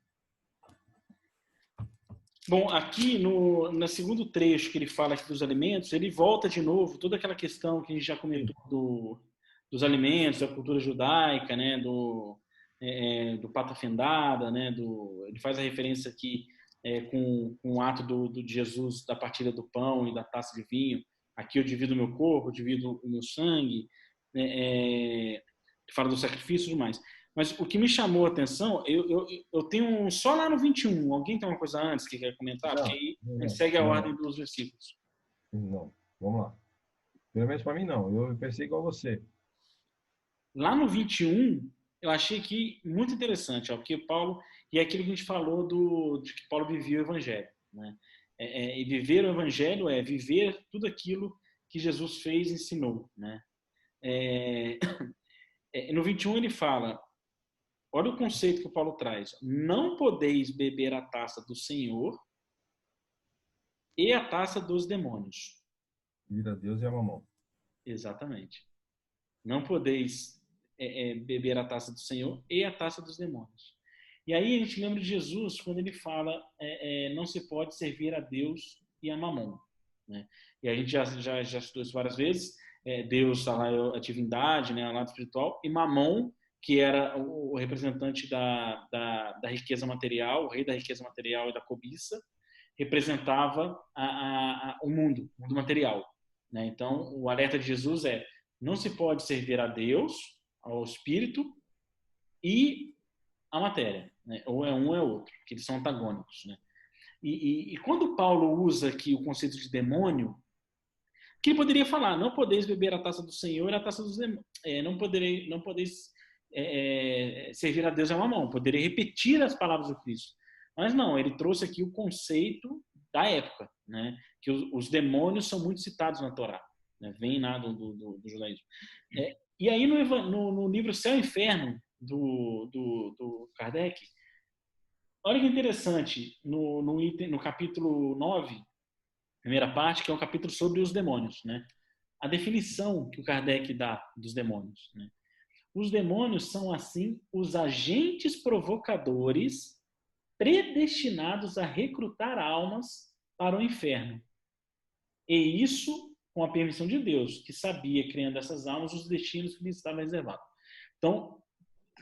Speaker 1: Bom, aqui no segundo trecho que ele fala aqui dos alimentos, ele volta de novo toda aquela questão que a gente já comentou dos alimentos, da cultura judaica, né, do pata fendada, né, ele faz a referência aqui com o ato de Jesus da partilha do pão e da taça de vinho. Aqui eu divido o meu corpo, eu divido o meu sangue, né, fala do sacrifício e tudo mais. Mas o que me chamou a atenção, eu tenho só lá no 21. Alguém tem uma coisa antes que quer comentar? Porque aí a gente segue a ordem dos versículos.
Speaker 2: Não, vamos lá. Pelo menos para mim, não. Eu pensei igual você.
Speaker 1: Lá no 21, eu achei que muito interessante, ó, porque Paulo, e é aquilo que a gente falou de que Paulo vivia o evangelho. Né? E viver o evangelho é viver tudo aquilo que Jesus fez e ensinou. Né? No 21 ele fala, olha o conceito que o Paulo traz. Não podeis beber a taça do Senhor e a taça dos demônios.
Speaker 2: Ir a Deus e a mamão.
Speaker 1: Exatamente. Não podeis beber a taça do Senhor e a taça dos demônios. E aí a gente lembra de Jesus quando ele fala não se pode servir a Deus e a mamon. Né? E a gente já estudou isso várias vezes. Deus, a divindade, né, o lado espiritual, e mamon, que era o representante da riqueza material, o rei da riqueza material e da cobiça, representava o mundo material. Né? Então, o alerta de Jesus não se pode servir a Deus, ao espírito e à matéria. Né? Ou é um ou é outro, que eles são antagônicos. Né? E quando Paulo usa aqui o conceito de demônio, que ele poderia falar, não podeis beber a taça do Senhor e a taça dos demônios. Não podeis servir a Deus a mamão. Poderia repetir as palavras do Cristo. Mas não, ele trouxe aqui o conceito da época, né? Que os demônios são muito citados na Torá, né? Vem lá do judaísmo. E aí no livro Céu e Inferno do Kardec, olha que interessante, no capítulo 9, primeira parte, que é um capítulo sobre os demônios, né? A definição que o Kardec dá dos demônios, né? Os demônios são, assim, os agentes provocadores predestinados a recrutar almas para o inferno. E isso com a permissão de Deus, que sabia, criando essas almas, os destinos que lhes estavam reservados. Então,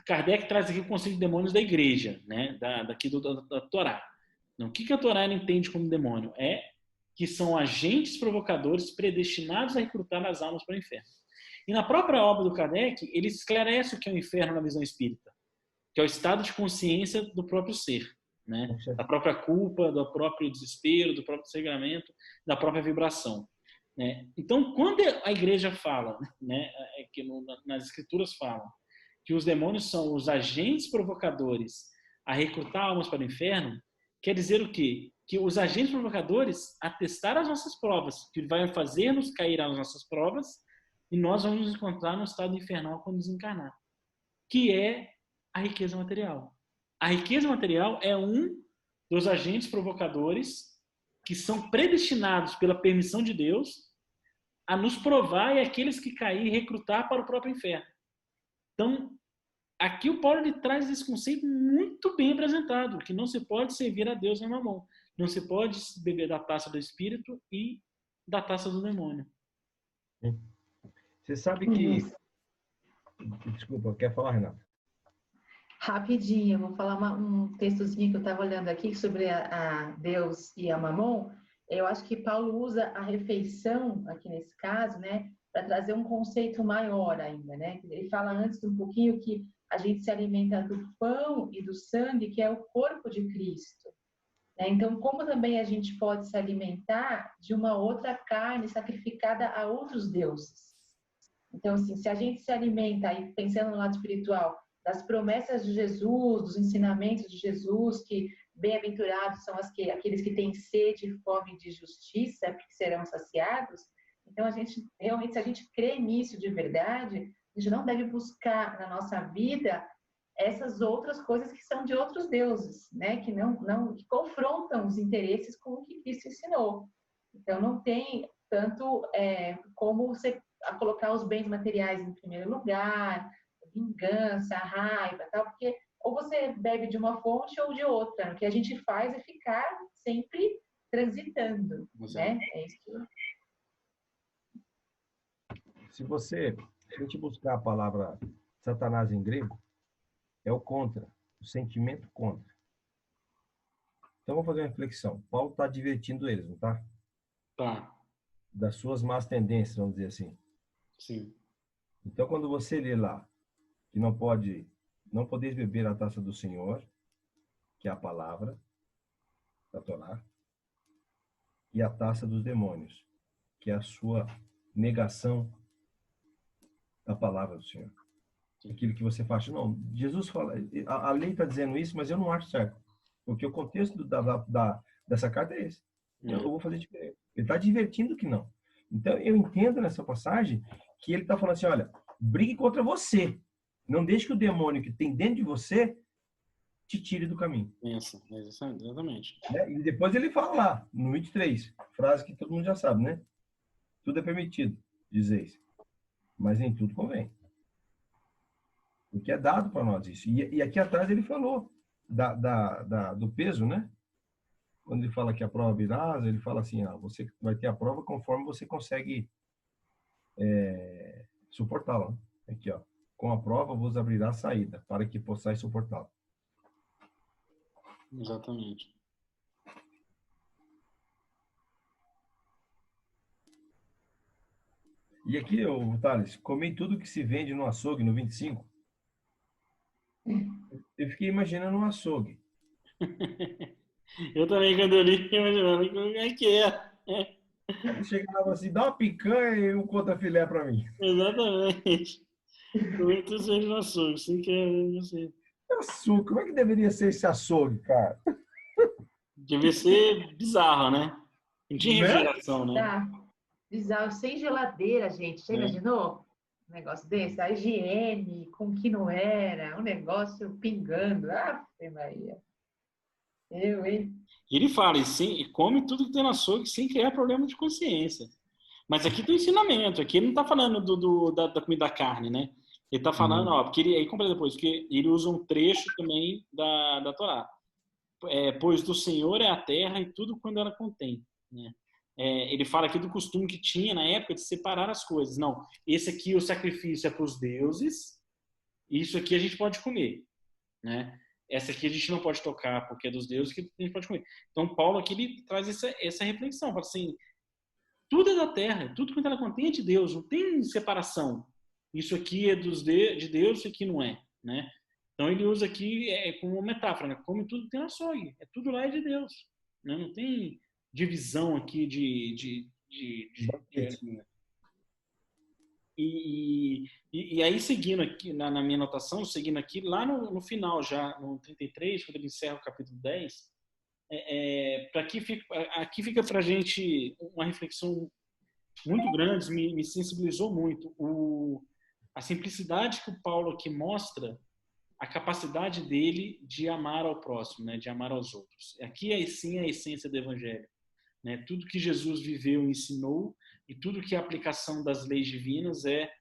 Speaker 1: Kardec traz aqui o conceito de demônios da igreja, né? Daqui da Torá. Então, o que a Torá entende como demônio? Que são agentes provocadores predestinados a recrutar as almas para o inferno. E na própria obra do Kardec, ele esclarece o que é o inferno na visão espírita, que é o estado de consciência do próprio ser, né? Da própria culpa, do próprio desespero, do próprio sangramento, da própria vibração. Né? Então, quando a igreja fala, né, que nas escrituras falam, que os demônios são os agentes provocadores a recrutar almas para o inferno, quer dizer o quê? Que os agentes provocadores atestaram as nossas provas, que vai fazer-nos cair nas nossas provas, e nós vamos nos encontrar no estado infernal quando desencarnar, que é a riqueza material. A riqueza material é um dos agentes provocadores que são predestinados pela permissão de Deus a nos provar e aqueles que caírem recrutar para o próprio inferno. Então, aqui o Paulo ele traz esse conceito muito bem apresentado, que não se pode servir a Deus na mamão. Não se pode beber da taça do espírito e da taça do demônio.
Speaker 2: Você sabe que... Desculpa, quer falar, Renata?
Speaker 3: Rapidinho, vou falar um textozinho que eu estava olhando aqui sobre a Deus e a Mamon. Eu acho que Paulo usa a refeição, aqui nesse caso, né, para trazer um conceito maior ainda, né? Ele fala antes um pouquinho que a gente se alimenta do pão e do sangue, que é o corpo de Cristo. Né? Então, como também a gente pode se alimentar de uma outra carne sacrificada a outros deuses? Então, assim, se a gente se alimenta, aí pensando no lado espiritual, das promessas de Jesus, dos ensinamentos de Jesus, que bem-aventurados são aqueles que têm sede e fome de justiça, porque serão saciados. Então, a gente realmente, se a gente crê nisso de verdade, a gente não deve buscar na nossa vida essas outras coisas que são de outros deuses, né? Que que confrontam os interesses com o que Cristo ensinou. Então, não tem tanto como você a colocar os bens materiais em primeiro lugar, vingança, raiva, tal, porque ou você bebe de uma fonte ou de outra. O que a gente faz é ficar sempre transitando, né? É isso.
Speaker 2: Se a gente buscar a palavra Satanás em grego, é o contra, o sentimento contra. Então, vamos fazer uma reflexão. Paulo está divertindo eles, não está?
Speaker 1: Tá.
Speaker 2: Das suas más tendências, vamos dizer assim.
Speaker 1: Sim.
Speaker 2: Então, quando você lê lá que não podeis beber a taça do Senhor, que é a palavra da Torá, e a taça dos demônios, que é a sua negação da palavra do Senhor. Aquilo que você faz. Não, Jesus fala, a lei está dizendo isso, mas eu não acho certo. Porque o contexto dessa carta é esse. Eu vou fazer diferente. Ele está divertindo que não. Então, eu entendo nessa passagem que ele está falando assim, olha, brigue contra você. Não deixe que o demônio que tem dentro de você te tire do caminho.
Speaker 1: Isso, exatamente.
Speaker 2: Né? E depois ele fala lá, no 23, frase que todo mundo já sabe, né? Tudo é permitido, dizeis. Mas nem tudo convém. O que é dado para nós isso. E aqui atrás ele falou do peso, né? Quando ele fala que a prova virá, ele fala assim, você vai ter a prova conforme você consegue suportá-la. Aqui, ó. Com a prova vos abrirá a saída, para que possais suportá-la.
Speaker 1: Exatamente.
Speaker 2: E aqui, Thales, comi tudo que se vende no açougue, no 25. Eu fiquei imaginando um açougue.
Speaker 1: Eu também, quando eu li, fiquei imaginando como é que é.
Speaker 2: Ele chegava assim, dá uma picanha e um contra-filé para mim.
Speaker 1: Exatamente. Comi tudo sem noção, sem querer, assim.
Speaker 2: Açougue, como é que deveria ser esse açougue, cara?
Speaker 1: Devia ser bizarro, né? Não tinha
Speaker 2: Né?
Speaker 1: refrigeração, né?
Speaker 3: Tá. Bizarro, sem geladeira, gente. Você imaginou? Um negócio desse? A higiene com que não era, um negócio pingando. Ah, Maria. Hein?
Speaker 1: E ele fala, e come tudo que tem no açougue sem criar problema de consciência. Mas aqui tem ensinamento, aqui ele não está falando da comida da carne, né? Ele está falando, porque aí compra depois, porque ele usa um trecho também da Torá. Pois do Senhor é a terra e tudo quando ela contém, né? Ele fala aqui do costume que tinha na época de separar as coisas. Não, esse aqui o sacrifício é para os deuses, isso aqui a gente pode comer, né? Essa aqui a gente não pode tocar porque é dos deuses que a gente pode comer. Então Paulo aqui ele traz essa reflexão, fala assim, tudo é da terra, tudo quanto ela contém é de Deus, não tem separação. Isso aqui é de Deus, isso aqui não é, né? Então ele usa aqui como uma metáfora, né? Como tudo tem açougue, tudo lá é de Deus, né? Não tem divisão aqui e aí seguindo aqui na minha anotação, seguindo aqui lá no final já no 33, quando ele encerra o capítulo 10, aqui fica para a gente uma reflexão muito grande, me sensibilizou muito a simplicidade que o Paulo aqui mostra, a capacidade dele de amar ao próximo, né, de amar aos outros. Aqui é sim a essência do evangelho, né? Tudo que Jesus viveu e ensinou e tudo que a aplicação das leis divinas é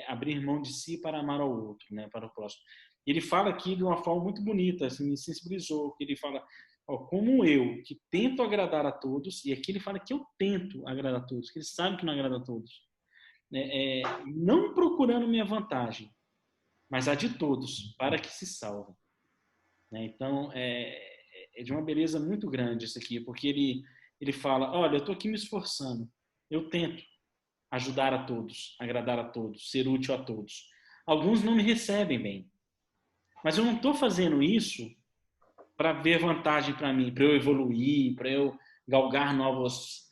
Speaker 1: abrir mão de si para amar ao outro, né, para o próximo. Ele fala aqui de uma forma muito bonita, assim, me sensibilizou, ele fala, como eu, que tento agradar a todos, e aqui ele fala que eu tento agradar a todos, que ele sabe que não agrada a todos, não procurando minha vantagem, mas a de todos, para que se salvem. Né? Então, é de uma beleza muito grande isso aqui, porque ele fala, olha, eu estou aqui me esforçando, eu tento ajudar a todos, agradar a todos, ser útil a todos. Alguns não me recebem bem, mas eu não estou fazendo isso para ver vantagem para mim, para eu evoluir, para eu galgar novos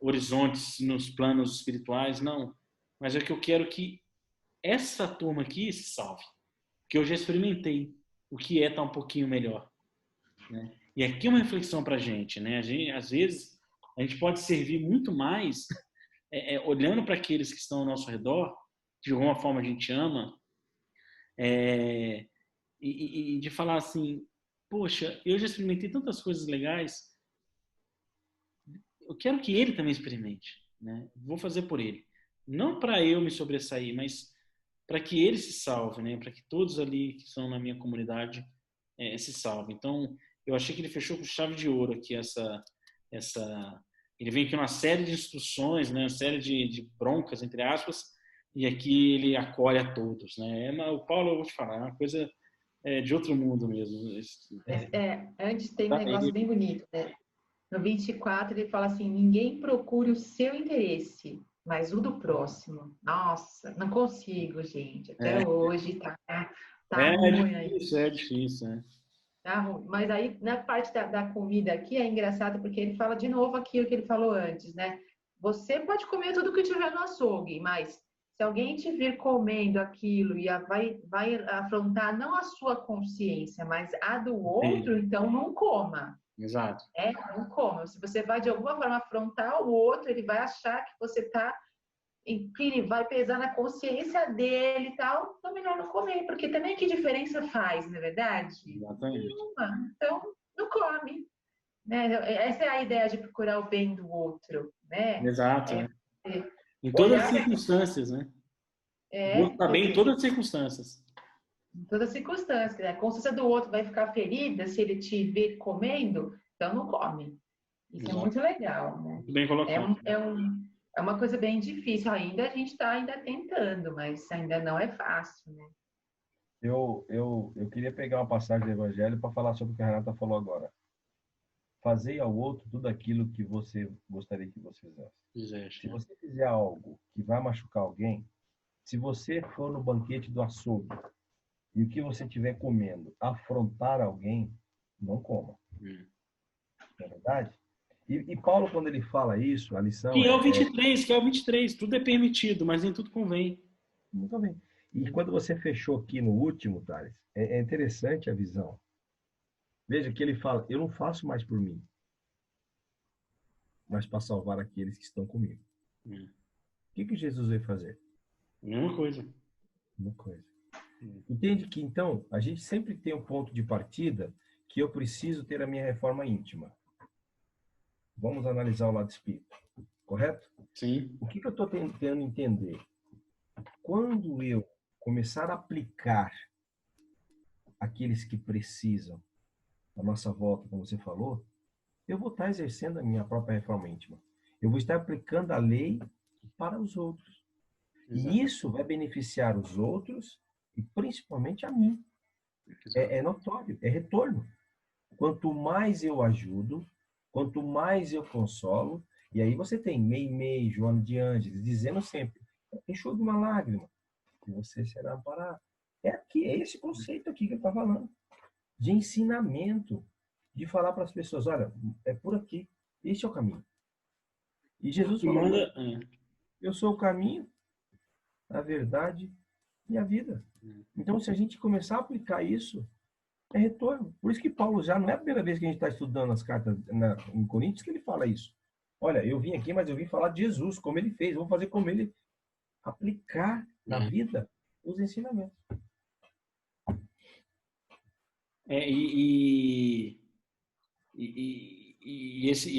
Speaker 1: horizontes nos planos espirituais, não. Mas é que eu quero que essa turma aqui se salve, que eu já experimentei o que é estar um pouquinho melhor, né? E aqui é uma reflexão para a gente, né? Às vezes a gente pode servir muito mais olhando para aqueles que estão ao nosso redor, de alguma forma a gente ama, e de falar assim, poxa, eu já experimentei tantas coisas legais, eu quero que ele também experimente, né? Vou fazer por ele. Não para eu me sobressair, mas para que ele se salve, né? Para que todos ali que estão na minha comunidade se salvem. Então, eu achei que ele fechou com chave de ouro aqui ele vem aqui uma série de instruções, né? Uma série de broncas, entre aspas, e aqui ele acolhe a todos, né? O Paulo, eu vou te falar, é uma coisa de outro mundo mesmo.
Speaker 3: Antes tem um negócio bem bonito, né? No 24 ele fala assim, ninguém procure o seu interesse, mas o do próximo. Nossa, não consigo, gente. Até hoje tá ruim aí.
Speaker 1: É difícil, né?
Speaker 3: Tá ruim. Mas aí, na parte da comida aqui, é engraçado porque ele fala de novo aquilo que ele falou antes, né? Você pode comer tudo que tiver no açougue, mas se alguém te vir comendo aquilo e vai afrontar não a sua consciência, mas a do outro, então não coma.
Speaker 1: Exato.
Speaker 3: Não coma. Se você vai de alguma forma afrontar o outro, ele vai achar que você vai pesar na consciência dele e tal, então melhor não comer, porque também que diferença faz, não é verdade?
Speaker 1: Exatamente.
Speaker 3: Nenhuma. Então, não come. Né? Essa é a ideia de procurar o bem do outro, né?
Speaker 1: Exato. Em todas as circunstâncias, né? Está bem em todas as circunstâncias.
Speaker 3: Em todas as circunstâncias. A consciência do outro vai ficar ferida se ele te ver comendo, então não come. Isso é muito legal, né?
Speaker 1: Muito bem colocado.
Speaker 3: É uma coisa bem difícil. Ainda a gente está ainda tentando, mas ainda não é fácil, né?
Speaker 2: Eu queria pegar uma passagem do Evangelho para falar sobre o que a Renata falou agora. Fazei ao outro tudo aquilo que você gostaria que você fizesse. Se você fizer algo que vai machucar alguém, se você for no banquete do açougue e o que você estiver comendo afrontar alguém, não coma. Não é verdade? E Paulo, quando ele fala isso, a lição
Speaker 1: que é o 23, tudo é permitido, mas nem tudo convém.
Speaker 2: Não convém. E quando você fechou aqui no último, Thales, é interessante a visão. Veja que ele fala, eu não faço mais por mim, mas para salvar aqueles que estão comigo. O que Jesus veio fazer?
Speaker 1: Mesma coisa.
Speaker 2: Mesma coisa. Entende que, então, a gente sempre tem um ponto de partida que eu preciso ter a minha reforma íntima. Vamos analisar o lado espírita, correto?
Speaker 1: Sim.
Speaker 2: O que eu estou tentando entender? Quando eu começar a aplicar aqueles que precisam da nossa volta, como você falou, eu vou estar exercendo a minha própria reforma íntima. Eu vou estar aplicando a lei para os outros. Exato. E isso vai beneficiar os outros e principalmente a mim. É notório, é retorno. Quanto mais eu ajudo, quanto mais eu consolo, e aí você tem Meimei, Joana de Ângeles, dizendo sempre, enxugue uma lágrima, que você será amparado. É esse conceito aqui que eu estou falando. De ensinamento, de falar para as pessoas, olha, é por aqui, esse é o caminho. E Jesus falou, eu sou o caminho, a verdade e a vida. Então, se a gente começar a aplicar isso, é retorno. Por isso que Paulo já não é a primeira vez que a gente está estudando as cartas em Coríntios que ele fala isso. Olha, eu vim aqui, mas eu vim falar de Jesus, como ele fez, vou fazer como ele aplicar na vida os ensinamentos.
Speaker 1: E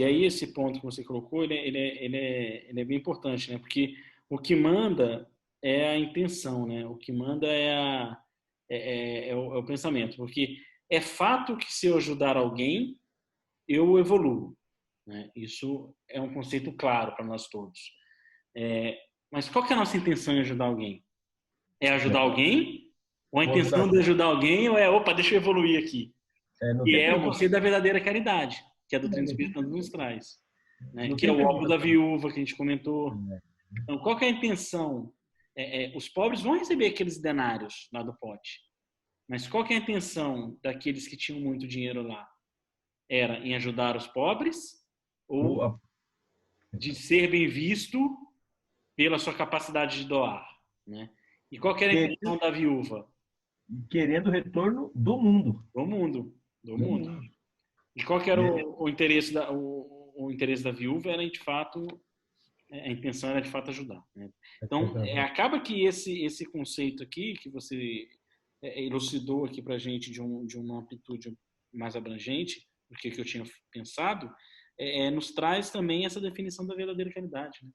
Speaker 1: aí esse ponto que você colocou, ele é bem importante, né? Porque o que manda é a intenção, né? O que manda é o pensamento. Porque é fato que se eu ajudar alguém, eu evoluo, né? Isso é um conceito claro para nós todos. Mas qual que é a nossa intenção em ajudar alguém? É ajudar alguém? Ou a intenção de ajudar alguém, ou opa, deixa eu evoluir aqui. Que é o conceito da verdadeira caridade, que a doutrina espírita nos traz. Né? Que é o óbvio da viúva, que a gente comentou. Então, qual que é a intenção? Os pobres vão receber aqueles denários lá do pote. Mas qual que é a intenção daqueles que tinham muito dinheiro lá? Era em ajudar os pobres ou de ser bem visto pela sua capacidade de doar? Né? E qual que era a intenção da viúva?
Speaker 2: Querendo o retorno do mundo.
Speaker 1: Do mundo. E qual que era o interesse o interesse da viúva? Era de fato, a intenção era de fato ajudar. Né? Então, acaba que esse conceito aqui que você elucidou aqui para a gente de uma amplitude mais abrangente do que eu tinha pensado, nos traz também essa definição da verdadeira caridade. Né?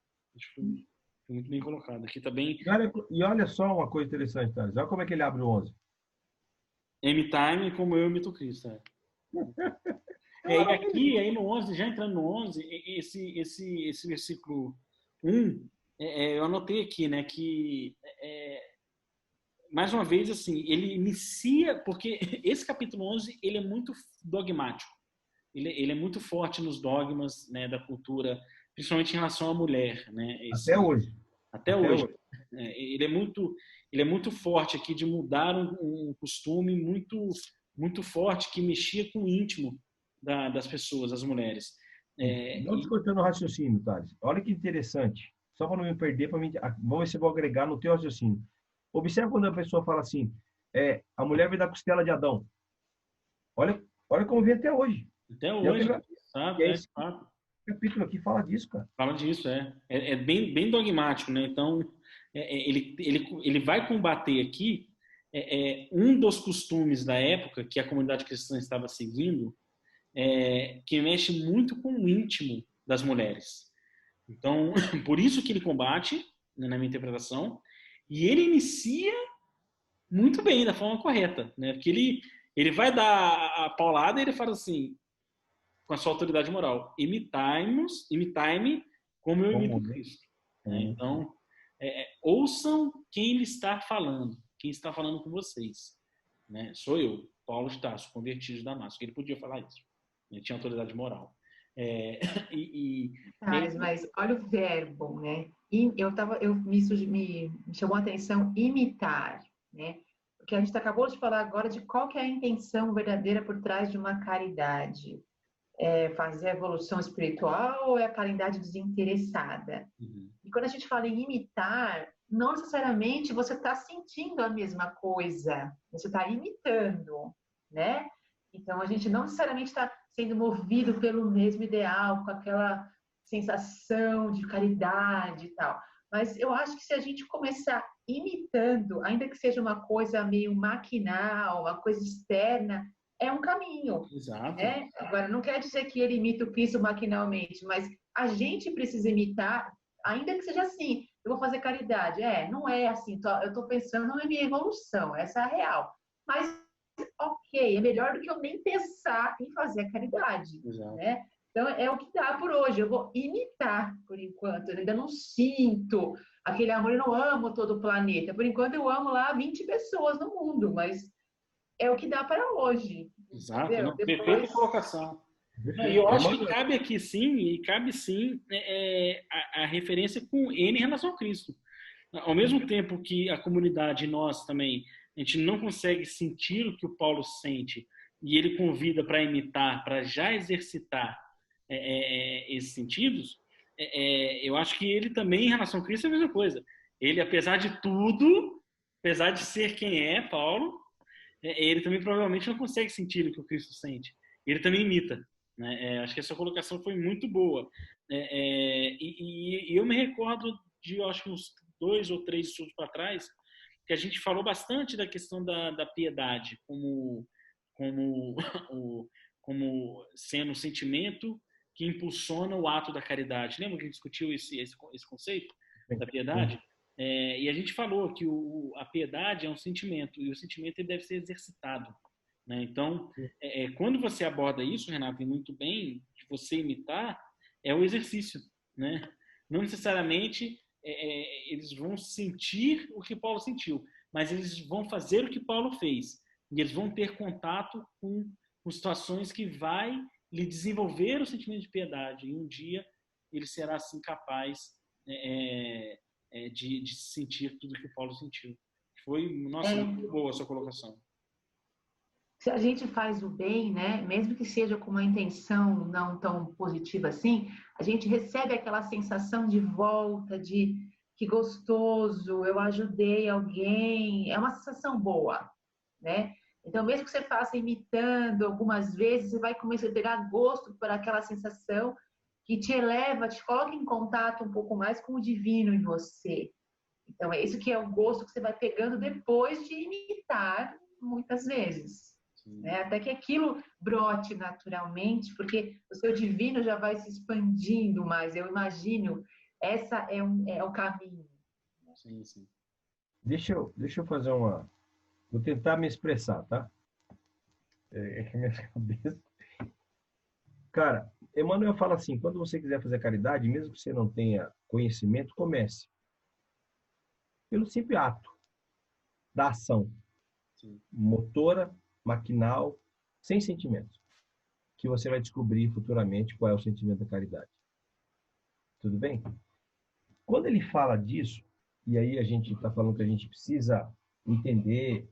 Speaker 1: Muito bem colocado. Aqui também,
Speaker 2: E olha só uma coisa interessante, Thales. Olha como é que ele abre o 11.
Speaker 1: M-Time, como eu imito Cristo.
Speaker 2: É
Speaker 1: E
Speaker 2: maravilhoso.
Speaker 1: aqui, aí no 11, já entrando no 11, esse versículo 1, eu anotei aqui, né, que, mais uma vez, assim, ele inicia, porque esse capítulo 11, ele é muito dogmático. Ele é muito forte nos dogmas, né, da cultura, principalmente em relação à mulher, né,
Speaker 2: Até hoje.
Speaker 1: até
Speaker 2: Até
Speaker 1: hoje.
Speaker 2: hoje.
Speaker 1: Ele é muito forte aqui de mudar um costume muito forte que mexia com o íntimo das pessoas, das mulheres.
Speaker 2: Não discutindo o raciocínio, Thales. Olha que interessante. Só para não me perder, vamos ver se eu vou agregar no teu raciocínio. Observa quando a pessoa fala assim, a mulher veio da costela de Adão. Olha como vem até hoje.
Speaker 1: Até
Speaker 2: E é o que
Speaker 1: hoje,
Speaker 2: ele,
Speaker 1: sabe?
Speaker 2: e é esse capítulo aqui fala disso, cara.
Speaker 1: Fala disso, é bem dogmático, né? Então, ele vai combater aqui um dos costumes da época que a comunidade cristã estava seguindo, que mexe muito com o íntimo das mulheres. Então, por isso que ele combate, né, na minha interpretação, e ele inicia muito bem, da forma correta, né? Porque ele vai dar a paulada e ele fala assim, com a sua autoridade moral, imitai-me como eu imito Cristo. Né? Então, ouçam quem ele está falando, quem está falando com vocês. Né? Sou eu, Paulo de Tarso, convertido de Damasco. Ele podia falar isso. Ele tinha autoridade moral.
Speaker 3: Mas olha o verbo, né? Me chamou a atenção imitar, né? Porque a gente acabou de falar agora de qual que é a intenção verdadeira por trás de uma caridade. É fazer a evolução espiritual ou é a caridade desinteressada?
Speaker 1: Uhum.
Speaker 3: E quando a gente fala em imitar, não necessariamente você está sentindo a mesma coisa, você está imitando, né? Então a gente não necessariamente está sendo movido pelo mesmo ideal, com aquela sensação de caridade e tal. Mas eu acho que se a gente começar imitando, ainda que seja uma coisa meio maquinal, uma coisa externa, é um caminho.
Speaker 1: Exato.
Speaker 3: Né? Agora, não quer dizer que ele imita o Cristo maquinalmente, mas a gente precisa imitar, ainda que seja assim, eu vou fazer caridade. Não é assim, eu estou pensando na minha evolução, essa é a real. Mas, ok, é melhor do que eu nem pensar em fazer a caridade.
Speaker 1: Exato.
Speaker 3: Né? Então, é o que dá por hoje. Eu vou imitar, por enquanto. Eu ainda não sinto aquele amor, eu não amo todo o planeta. Por enquanto, eu amo lá 20 pessoas no mundo, mas é o que dá para hoje.
Speaker 1: Exato.
Speaker 3: Entendeu?
Speaker 1: Não, perfeita colocação. E eu acho que cabe aqui sim, e cabe sim a referência com N em relação ao Cristo. Ao mesmo tempo que a comunidade, nós também, a gente não consegue sentir o que o Paulo sente, e ele convida para imitar, para já exercitar esses sentidos, eu acho que ele também, em relação ao Cristo, é a mesma coisa. Ele, apesar de tudo, apesar de ser quem é, Paulo, ele também provavelmente não consegue sentir o que o Cristo sente. Ele também imita. Né? Acho que essa colocação foi muito boa. E eu me recordo de, acho que uns 2 ou 3 estudos para trás, que a gente falou bastante da questão da piedade como sendo um sentimento que impulsiona o ato da caridade. Lembra que a gente discutiu esse conceito da piedade? E a gente falou que a piedade é um sentimento, e o sentimento ele deve ser exercitado. Né? Então, quando você aborda isso, Renato, e muito bem, de você imitar, é o exercício. Né? Não necessariamente eles vão sentir o que Paulo sentiu, mas eles vão fazer o que Paulo fez. E eles vão ter contato com situações que vai lhe desenvolver o sentimento de piedade. E um dia ele será assim capaz de sentir tudo que Paulo sentiu. Foi, nossa, muito boa a sua colocação.
Speaker 3: Se a gente faz o bem, né, mesmo que seja com uma intenção não tão positiva assim, a gente recebe aquela sensação de volta, de que gostoso, eu ajudei alguém, é uma sensação boa, né? Então, mesmo que você faça imitando algumas vezes, você vai começar a pegar gosto por aquela sensação que te eleva, te coloca em contato um pouco mais com o divino em você. Então, é isso que é o gosto que você vai pegando depois de imitar muitas vezes. Né? Até que aquilo brote naturalmente, porque o seu divino já vai se expandindo mais. Eu imagino essa é o caminho.
Speaker 1: Sim, sim.
Speaker 2: Deixa eu fazer uma... Vou tentar me expressar, tá? É que a minha cabeça... Cara, Emmanuel fala assim, quando você quiser fazer caridade, mesmo que você não tenha conhecimento, comece. Pelo simples ato da ação.
Speaker 1: Sim.
Speaker 2: Motora, maquinal, sem sentimentos. Que você vai descobrir futuramente qual é o sentimento da caridade. Tudo bem? Quando ele fala disso, e aí a gente está falando que a gente precisa entender,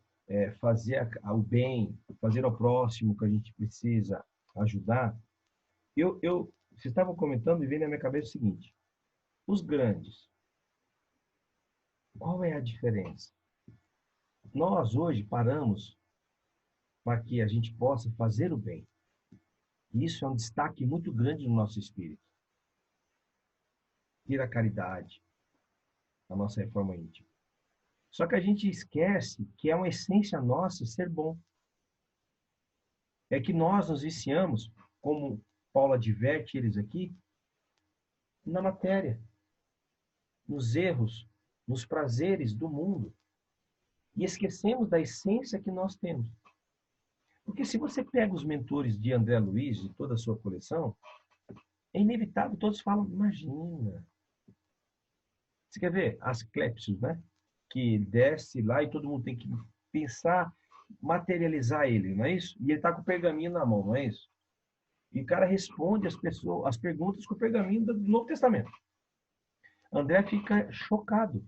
Speaker 2: fazer o bem, fazer ao próximo, que a gente precisa ajudar, vocês estavam comentando e veio na minha cabeça o seguinte: os grandes, qual é a diferença? Nós hoje paramos para que a gente possa fazer o bem. Isso é um destaque muito grande no nosso espírito. Ter a caridade, a nossa reforma íntima. Só que a gente esquece que é uma essência nossa ser bom. É que nós nos viciamos, como Paulo adverte eles aqui, na matéria, nos erros, nos prazeres do mundo. E esquecemos da essência que nós temos. Porque se você pega os mentores de André Luiz, de toda a sua coleção, é inevitável, todos falam, imagina. Você quer ver as clepsos, né? Que desce lá e todo mundo tem que pensar, materializar ele, não é isso? E ele está com o pergaminho na mão, não é isso? E o cara responde as perguntas com o pergaminho do Novo Testamento. André fica chocado.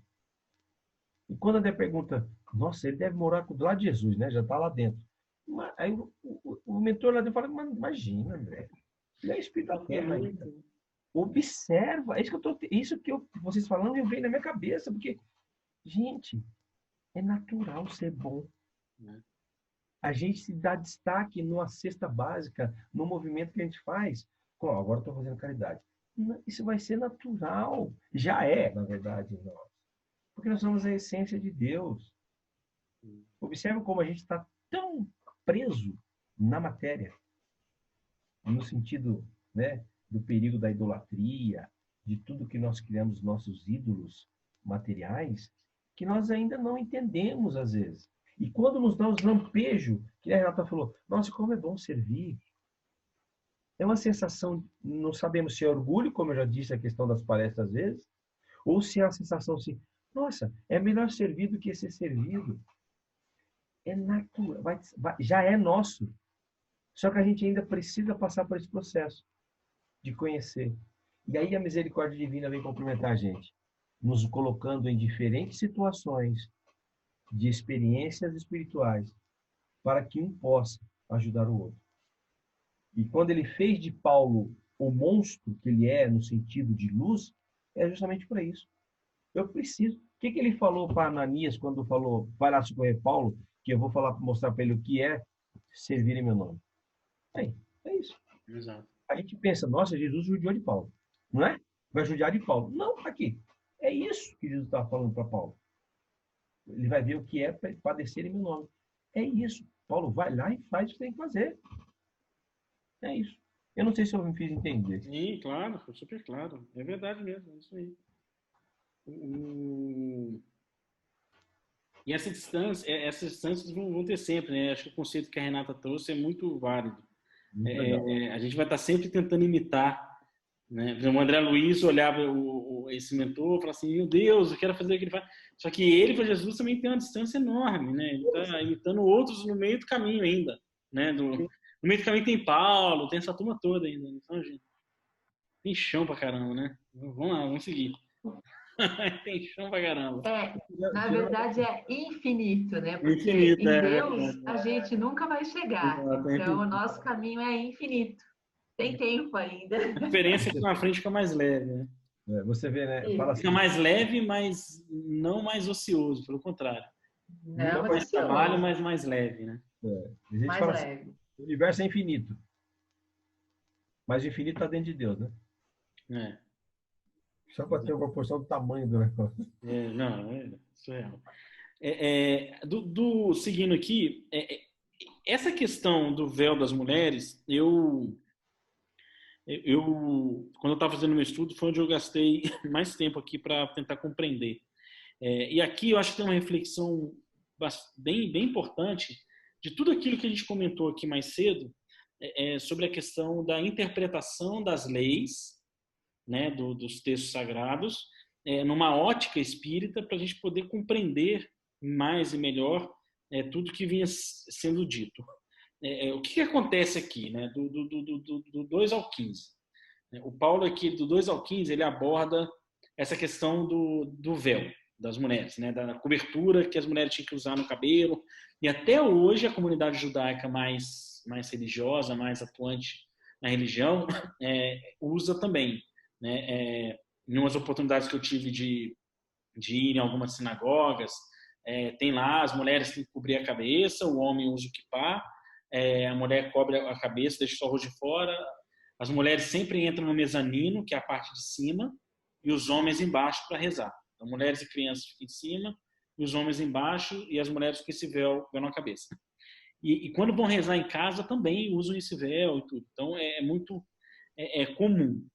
Speaker 2: E quando André pergunta, nossa, ele deve morar do lado de Jesus, né? Já está lá dentro. Aí o mentor lá dentro fala, mas imagina, André, ele é espírito da terra ainda. Observa, isso que vocês falando, eu vejo na minha cabeça, porque, gente, é natural ser bom. A gente se dá destaque numa cesta básica, no movimento que a gente faz. Agora estou fazendo caridade. Isso vai ser natural. Já é, na verdade, nós. Porque nós somos a essência de Deus. Observe como a gente está tão preso na matéria, no sentido, né, do perigo da idolatria, de tudo que nós criamos nossos ídolos materiais, que nós ainda não entendemos às vezes. E quando nos dá os lampejos, que a Renata falou, nossa, como é bom servir. É uma sensação, não sabemos se é orgulho, como eu já disse a questão das palestras às vezes, ou se é a sensação assim, nossa, é melhor servir do que ser servido. É natural, já é nosso. Só que a gente ainda precisa passar por esse processo de conhecer. E aí a misericórdia divina vem cumprimentar a gente, nos colocando em diferentes situações de experiências espirituais, para que um possa ajudar o outro. E quando ele fez de Paulo o monstro que ele é, no sentido de luz, é justamente para isso. Eu preciso. O que ele falou para Ananias quando falou, vai lá socorrer Paulo, que eu vou mostrar para ele o que é servir em meu nome? É isso.
Speaker 1: Exato.
Speaker 2: A gente pensa, nossa, Jesus judiou de Paulo. Não é? Vai judiar de Paulo. Não, aqui. É isso que Jesus estava falando para Paulo. Ele vai ver o que é padecer em meu nome. É isso. Paulo, vai lá e faz o que tem que fazer. É isso. Eu não sei se eu me fiz entender.
Speaker 1: Sim, claro, foi super claro. É verdade mesmo, é isso aí. E essas distâncias vão ter sempre, né? Acho que o conceito que a Renata trouxe é muito válido. A gente vai estar sempre tentando imitar, né? Por exemplo, o André Luiz olhava esse mentor e falava assim, meu Deus, eu quero fazer o que ele faz. Só que ele para Jesus também tem uma distância enorme, né? Ele está imitando outros no meio do caminho ainda, né? No meio do caminho tem Paulo, tem essa turma toda ainda. Então, gente, tem chão pra caramba, né? Vamos lá, vamos seguir. Tem chão pra caramba.
Speaker 3: Na verdade é infinito, né? Porque
Speaker 1: Infinito,
Speaker 3: em Deus a gente nunca vai chegar. Então o nosso caminho é infinito. Tem tempo ainda.
Speaker 1: A diferença é que na frente fica mais leve, né?
Speaker 2: Você vê, né? Fala assim,
Speaker 1: fica mais leve, mas não mais ocioso, pelo contrário.
Speaker 3: Não
Speaker 1: mais trabalho, mas mais leve, né?
Speaker 2: A gente
Speaker 3: mais
Speaker 2: fala
Speaker 3: leve.
Speaker 2: Assim, o universo é infinito. Mas o infinito está dentro de Deus, né? Só para ter uma porção do tamanho do negócio.
Speaker 1: Isso é real. Seguindo aqui, essa questão do véu das mulheres, eu quando eu estava fazendo meu estudo, foi onde eu gastei mais tempo aqui para tentar compreender. E aqui eu acho que tem uma reflexão bem importante de tudo aquilo que a gente comentou aqui mais cedo, sobre a questão da interpretação das leis, né, dos textos sagrados, numa ótica espírita, para a gente poder compreender mais e melhor tudo que vinha sendo dito. O que acontece aqui, né, do 2 ao 15? O Paulo aqui, do 2 ao 15, ele aborda essa questão do véu das mulheres, né, da cobertura que as mulheres tinham que usar no cabelo. E até hoje a comunidade judaica mais religiosa, mais atuante na religião, usa também. Né? Em umas oportunidades que eu tive de ir em algumas sinagogas, tem lá, as mulheres têm que cobrir a cabeça, o homem usa o kippá, a mulher cobre a cabeça, deixa só o rosto de fora. As mulheres sempre entram no mezanino, que é a parte de cima, e os homens embaixo para rezar. Então, mulheres e crianças ficam em cima, e os homens embaixo, e as mulheres com esse véu na cabeça. E quando vão rezar em casa, também usam esse véu e tudo. Então, é muito comum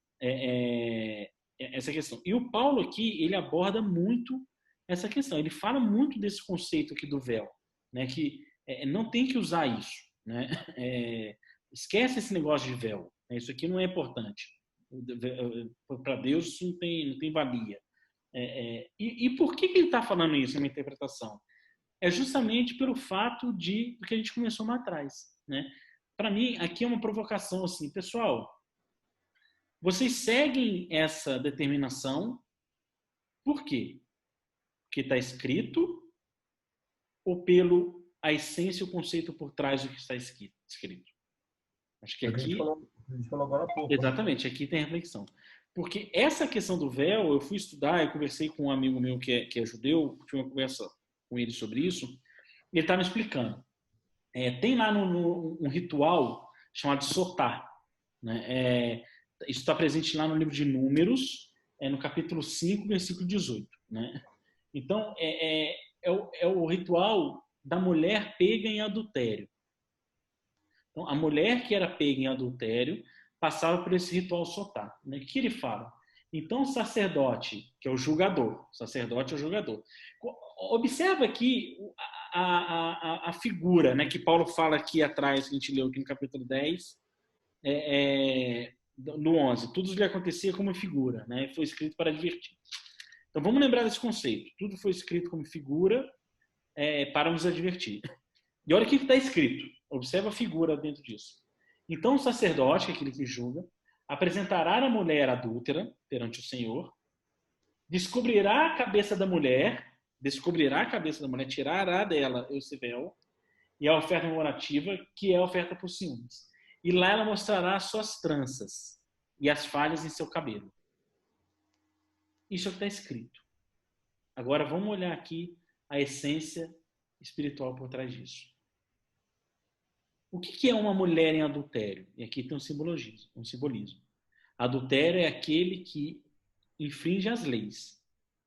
Speaker 1: essa questão. E o Paulo aqui, ele aborda muito essa questão. Ele fala muito desse conceito aqui do véu, né? Que não tem que usar isso, né? Esquece esse negócio de véu. Isso aqui não é importante. Para Deus isso não tem valia. E por que ele está falando isso na minha interpretação? É justamente pelo fato do que a gente começou lá atrás, né? Para mim, aqui é uma provocação assim, pessoal, vocês seguem essa determinação, por quê? Porque está escrito ou pelo a essência e o conceito por trás do que está escrito? Acho que aqui...
Speaker 2: A gente falou agora há pouco.
Speaker 1: Exatamente, aqui tem reflexão. Porque essa questão do véu, eu fui estudar, eu conversei com um amigo meu que é judeu, tive uma conversa com ele sobre isso, e ele estava me explicando. Tem lá um ritual chamado sotá, né? Isso está presente lá no livro de Números, no capítulo 5, versículo 18. Né? Então, é o ritual da mulher pega em adultério. Então, a mulher que era pega em adultério passava por esse ritual sotá. Né? O que ele fala? Então, o sacerdote, que é o julgador, observa aqui a figura, né, que Paulo fala aqui atrás, que a gente leu aqui no capítulo 10, no 11. Tudo lhe acontecia como figura, né? Foi escrito para advertir. Então, vamos lembrar desse conceito. Tudo foi escrito como figura para nos advertir. E olha o que está escrito. Observa a figura dentro disso. Então, o sacerdote, aquele que julga, apresentará a mulher adúltera perante o Senhor, descobrirá a cabeça da mulher, tirará dela esse véu, e a oferta memorativa, que é a oferta por ciúmes. E lá ela mostrará as suas tranças e as falhas em seu cabelo. Isso é o que está escrito. Agora vamos olhar aqui a essência espiritual por trás disso. O que é uma mulher em adultério? E aqui tem um simbolismo. Adultério é aquele que infringe as leis.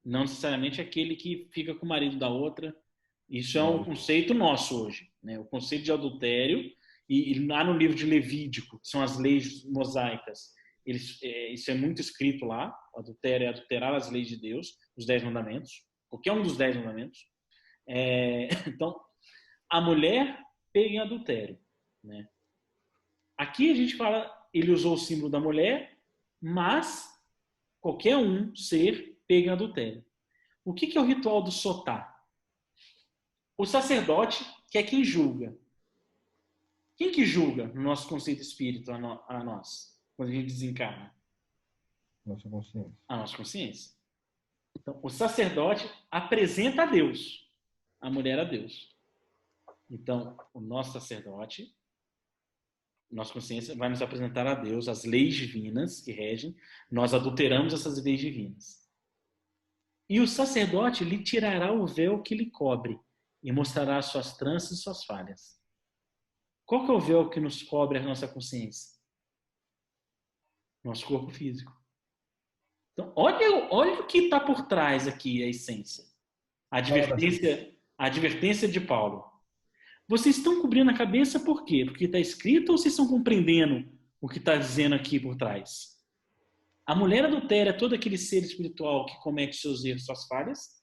Speaker 1: Não necessariamente aquele que fica com o marido da outra. Isso é um conceito nosso hoje. Né? O conceito de adultério, e lá no livro de Levítico, que são as leis mosaicas, isso é muito escrito lá. O adultério é adulterar as leis de Deus, os 10 mandamentos. Qualquer um dos 10 mandamentos. Então, a mulher pega em adultério. Né? Aqui a gente fala, ele usou o símbolo da mulher, mas qualquer ser pega em adultério. O que é o ritual do sotá? O sacerdote, que é quem julga. Quem que julga no nosso conceito espírita a nós, quando a gente desencarna?
Speaker 2: Nossa consciência.
Speaker 1: A nossa consciência. Então, o sacerdote apresenta a Deus, a mulher a Deus. Então, o nosso sacerdote, nossa consciência, vai nos apresentar a Deus as leis divinas que regem. Nós adulteramos essas leis divinas. E o sacerdote lhe tirará o véu que lhe cobre e mostrará as suas tranças e suas falhas. Qual que é o véu que nos cobre a nossa consciência? Nosso corpo físico. Então, olha o que está por trás aqui, a essência. A advertência de Paulo. Vocês estão cobrindo a cabeça por quê? Porque está escrito ou vocês estão compreendendo o que está dizendo aqui por trás. A mulher adultéria é todo aquele ser espiritual que comete seus erros, suas falhas.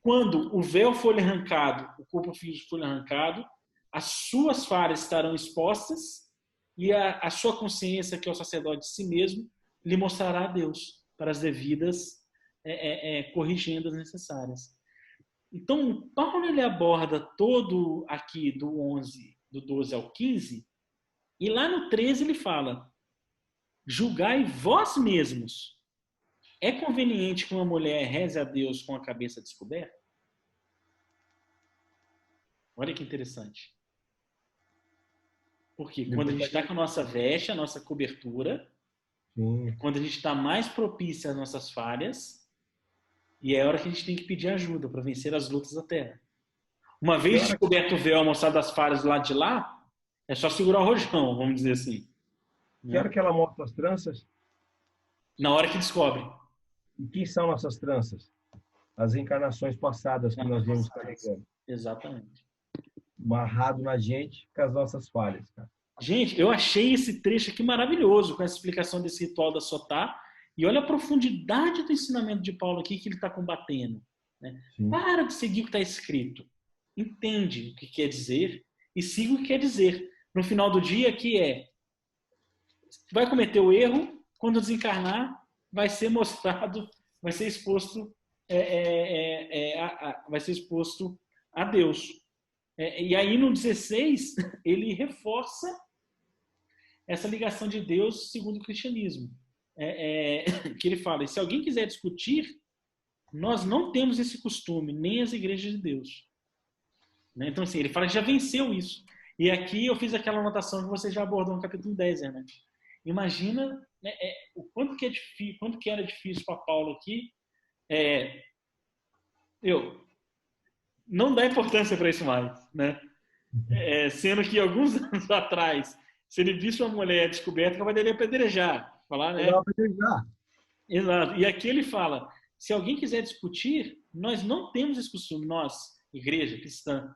Speaker 1: Quando o véu for arrancado, o corpo físico for arrancado, as suas falhas estarão expostas e a sua consciência, que é o sacerdote de si mesmo, lhe mostrará a Deus para as devidas corrigendas necessárias. Então, Paulo ele aborda todo aqui do 11, do 12 ao 15, e lá no 13 ele fala: julgai vós mesmos. É conveniente que uma mulher reze a Deus com a cabeça descoberta? Olha que interessante. Porque quando a gente está com a nossa veste, a nossa cobertura, quando a gente está mais propício às nossas falhas, e é a hora que a gente tem que pedir ajuda para vencer as lutas da terra. Uma vez descoberto o véu, mostrado as falhas do lado de lá, é só segurar o rojão, vamos dizer assim.
Speaker 2: Quero que ela mostre as tranças.
Speaker 1: Na hora que descobre.
Speaker 2: E quem são nossas tranças? As encarnações passadas que nós vimos carregando.
Speaker 1: Exatamente.
Speaker 2: Amarrado na gente com as nossas falhas, cara.
Speaker 1: Gente, eu achei esse trecho aqui maravilhoso, com essa explicação desse ritual da Sotá. E olha a profundidade do ensinamento de Paulo aqui que ele está combatendo. Né? Para de seguir o que está escrito. Entende o que quer dizer e siga o que quer dizer. No final do dia, que vai cometer o erro, quando desencarnar, vai ser mostrado, vai ser exposto, vai ser exposto a Deus. E aí no 16, ele reforça essa ligação de Deus segundo o cristianismo. Que ele fala: se alguém quiser discutir, nós não temos esse costume, nem as igrejas de Deus. Né? Então, assim, ele fala que já venceu isso. E aqui eu fiz aquela anotação que você já abordou no capítulo 10, né? Imagina, né, o quanto que é difícil, quanto que era difícil para Paulo aqui. Não dá importância para isso mais, né? Sendo que alguns anos atrás, se ele visse uma mulher descoberta, capaz dele apedrejar. Falar, né? Exato. E aqui ele fala: se alguém quiser discutir, nós não temos esse costume, nós, igreja cristã,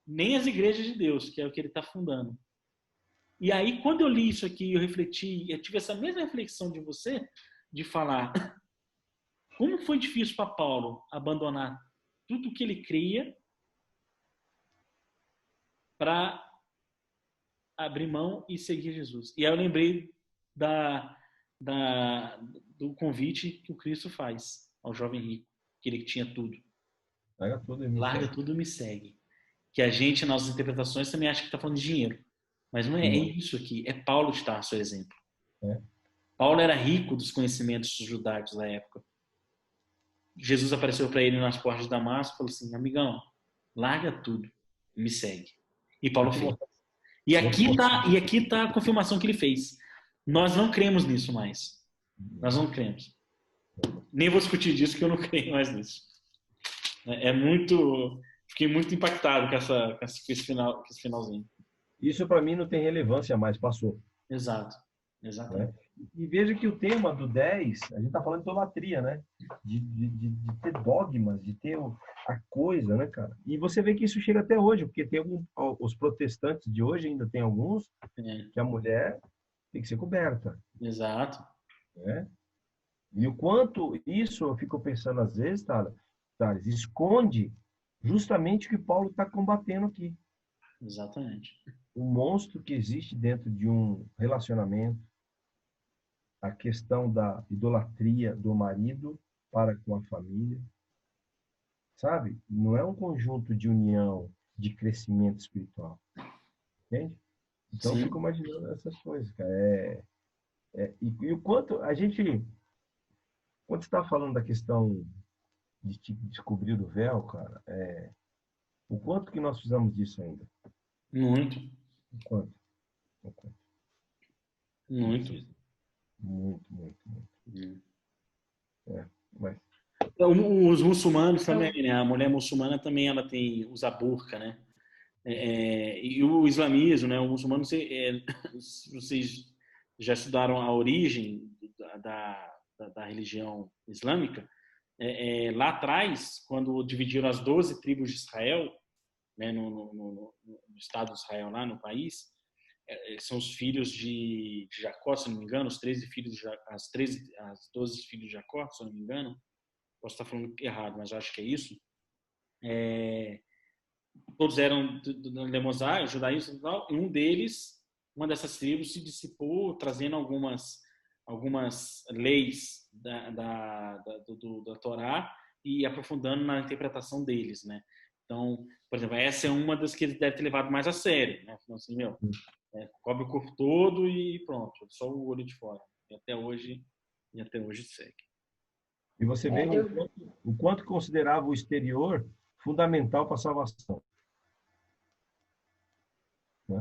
Speaker 1: nem as igrejas de Deus, que é o que ele está fundando. E aí, quando eu li isso aqui, eu refleti, eu tive essa mesma reflexão de você, de falar como foi difícil para Paulo abandonar tudo que ele cria para abrir mão e seguir Jesus. E aí eu lembrei do convite que o Cristo faz ao jovem rico, que ele tinha tudo. Larga tudo e me segue. Que a gente, nas nossas interpretações, também acha que está falando de dinheiro. Mas não é, isso aqui. É Paulo de Tarso, o exemplo. Paulo era rico dos conhecimentos judaicos da época. Jesus apareceu para ele nas portas de Damasco e falou assim: amigão, larga tudo e me segue. E Paulo fez. E aqui tá a confirmação que ele fez. Nós não cremos nisso mais. Nós não cremos. Nem vou discutir disso, que eu não creio mais nisso. Fiquei muito impactado com esse finalzinho.
Speaker 2: Isso para mim não tem relevância mais, passou.
Speaker 1: Exato. Exatamente.
Speaker 2: E veja que o tema do 10, a gente está falando de idolatria, né? De ter dogmas, de ter a coisa, né, cara? E você vê que isso chega até hoje, porque tem os protestantes de hoje ainda tem alguns que a mulher tem que ser coberta.
Speaker 1: Exato.
Speaker 2: Né? E o quanto isso, eu fico pensando às vezes, Thales, esconde justamente o que Paulo está combatendo aqui.
Speaker 1: Exatamente.
Speaker 2: O monstro que existe dentro de um relacionamento, a questão da idolatria do marido para com a família, sabe? Não é um conjunto de união, de crescimento espiritual, entende? Então, eu fico imaginando essas coisas, cara. E o quanto a gente, quando você está falando da questão de descobrir o véu, cara, o quanto que nós precisamos disso ainda?
Speaker 1: Muito.
Speaker 2: O quanto?
Speaker 1: Muito.
Speaker 2: Muito. Mas...
Speaker 1: Os muçulmanos também, né? A mulher muçulmana também ela usa burca, né? E o islamismo, né? O muçulmano, vocês já estudaram a origem da religião islâmica? Lá atrás, quando dividiram as 12 tribos de Israel, né? No Estado de Israel, lá no país, são os filhos de Jacó, se não me engano, os 13 filhos de as 12 filhos de Jacó, se não me engano. Posso estar falando errado, mas acho que é isso. Todos eram de Mosaico, judaístas e tal, e um deles, uma dessas tribos, se dissipou, trazendo algumas leis da Torá e aprofundando na interpretação deles, né? Então, por exemplo, essa é uma das que ele deve ter levado mais a sério, né? Falando assim, cobre o corpo todo e pronto, só o olho de fora. E até hoje segue.
Speaker 2: E você vê o quanto considerava o exterior fundamental para a salvação.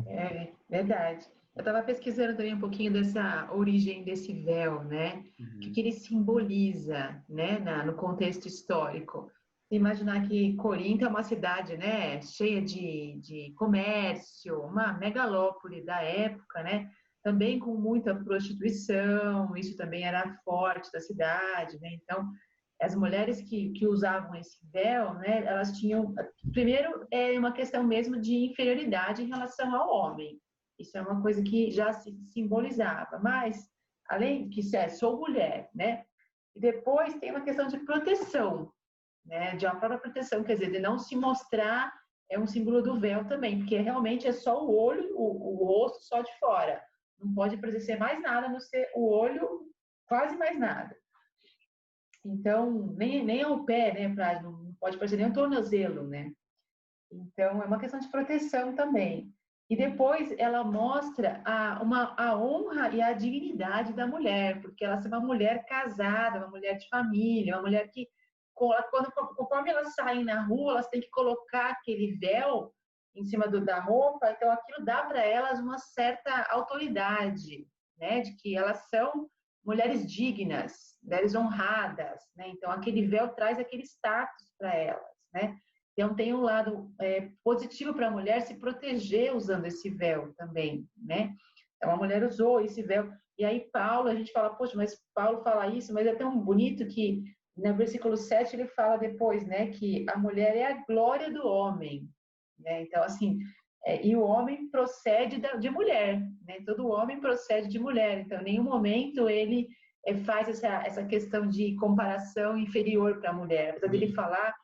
Speaker 3: É verdade. Eu estava pesquisando também um pouquinho dessa origem desse véu, né? O que ele simboliza, né? No contexto histórico. Imaginar que Corinto é uma cidade, né? Cheia de comércio, uma megalópole da época, né? Também com muita prostituição, isso também era forte da cidade, né? Então, as mulheres que usavam esse véu, né? Elas tinham, primeiro, é uma questão mesmo de inferioridade em relação ao homem. Isso é uma coisa que já se simbolizava. Mas, além que sou mulher, né? E depois tem uma questão de proteção, né? De uma própria proteção, quer dizer, de não se mostrar, é um símbolo do véu também, porque realmente é só o olho, o rosto só de fora. Não pode aparecer mais nada, a não ser o olho, quase mais nada. Então, nem ao pé, né? Não pode aparecer nem o tornozelo, né? Então, é uma questão de proteção também. E depois ela mostra a honra e a dignidade da mulher, porque ela é uma mulher casada, uma mulher de família, uma mulher que, conforme elas saem na rua, elas têm que colocar aquele véu em cima da roupa, então aquilo dá para elas uma certa autoridade, né? De que elas são mulheres dignas, mulheres honradas, né? Então aquele véu traz aquele status para elas, né? Então tem um lado positivo para a mulher se proteger usando esse véu também, né? Então a mulher usou esse véu e aí Paulo, a gente fala, poxa, mas Paulo fala isso, mas é tão bonito que no versículo 7 ele fala depois, né, que a mulher é a glória do homem, né? Então assim, e o homem procede de mulher, né? Todo homem procede de mulher, então em nenhum momento ele faz essa questão de comparação inferior para a mulher, apesar dele falar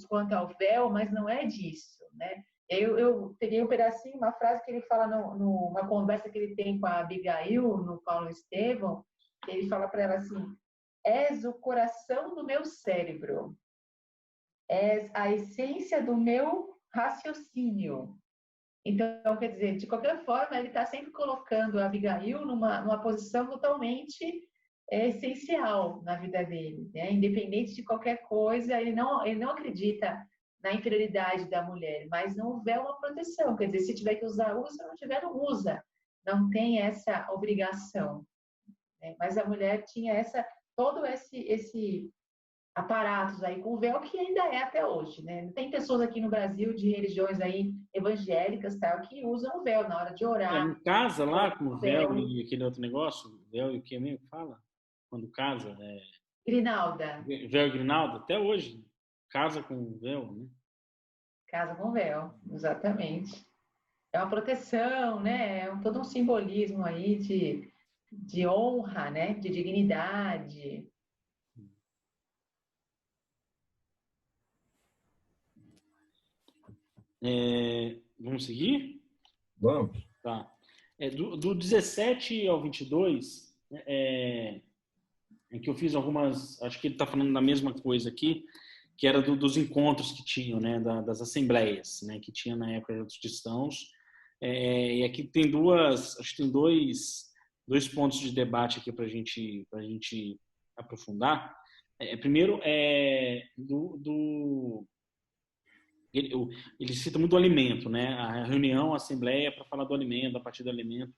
Speaker 3: quanto ao véu, mas não é disso, né? Eu peguei um pedacinho, uma frase que ele fala numa conversa que ele tem com a Abigail, no Paulo Estevão, ele fala para ela assim, és o coração do meu cérebro, és a essência do meu raciocínio. Então, quer dizer, de qualquer forma, ele está sempre colocando a Abigail numa posição totalmente essencial na vida dele, né? Independente de qualquer coisa, ele não acredita na inferioridade da mulher, mas não houver uma proteção, quer dizer, se tiver que usar, usa, se não tiver, não usa, não tem essa obrigação, né? Mas a mulher tinha todo esse aparatos aí com o véu que ainda é até hoje, né? Tem pessoas aqui no Brasil de religiões aí evangélicas, tal, que usam o véu na hora de orar.
Speaker 1: Não casa lá com o véu e aquele outro negócio? Véu e o que mesmo que fala? Quando casa?
Speaker 3: Grinalda.
Speaker 1: Véu e grinalda? Até hoje. Casa com véu, né?
Speaker 3: Casa com véu, exatamente. É uma proteção, né? É todo um simbolismo aí de honra, né? De dignidade.
Speaker 1: Vamos seguir?
Speaker 2: Vamos.
Speaker 1: Tá. Do 17 ao 22, em que eu fiz algumas... Acho que ele está falando da mesma coisa aqui, que era dos encontros que tinham, né, das assembleias, né, que tinha na época dos cristãos. E aqui tem acho que tem dois pontos de debate aqui para a gente aprofundar. Primeiro, ele cita muito o alimento, né? A reunião, a assembleia para falar do alimento, a partir do alimento,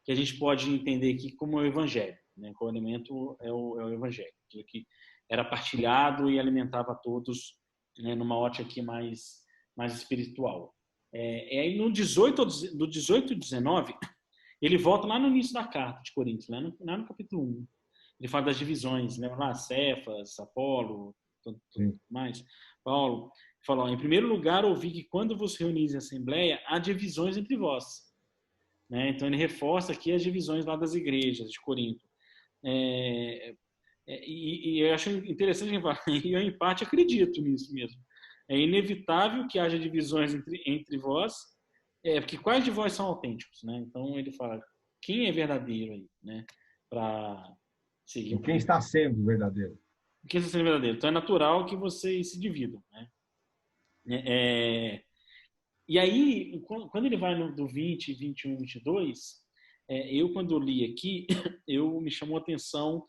Speaker 1: que a gente pode entender aqui como o evangelho, né? Que o alimento é o evangelho, que era partilhado e alimentava todos, né, numa ótica aqui mais espiritual. Aí do 18 e 19, ele volta lá no início da carta de Coríntios, lá no capítulo 1. Ele fala das divisões, lembra lá? Cefas, Apolo, tudo mais. Paulo falou, em primeiro lugar, ouvi que quando vos reunis em assembleia, há divisões entre vós. né? Então ele reforça aqui as divisões lá das igrejas de Corinto. E eu acho interessante que fala, e eu em parte acredito nisso mesmo. É inevitável que haja divisões entre vós, porque quais de vós são autênticos, né? Então ele fala, quem é verdadeiro aí, né? Para seguir
Speaker 2: E quem está sendo verdadeiro?
Speaker 1: Quem está sendo verdadeiro. Então é natural que vocês se dividam, né? E aí, quando ele vai do 20, 21, 22, eu quando eu li aqui, me chamou a atenção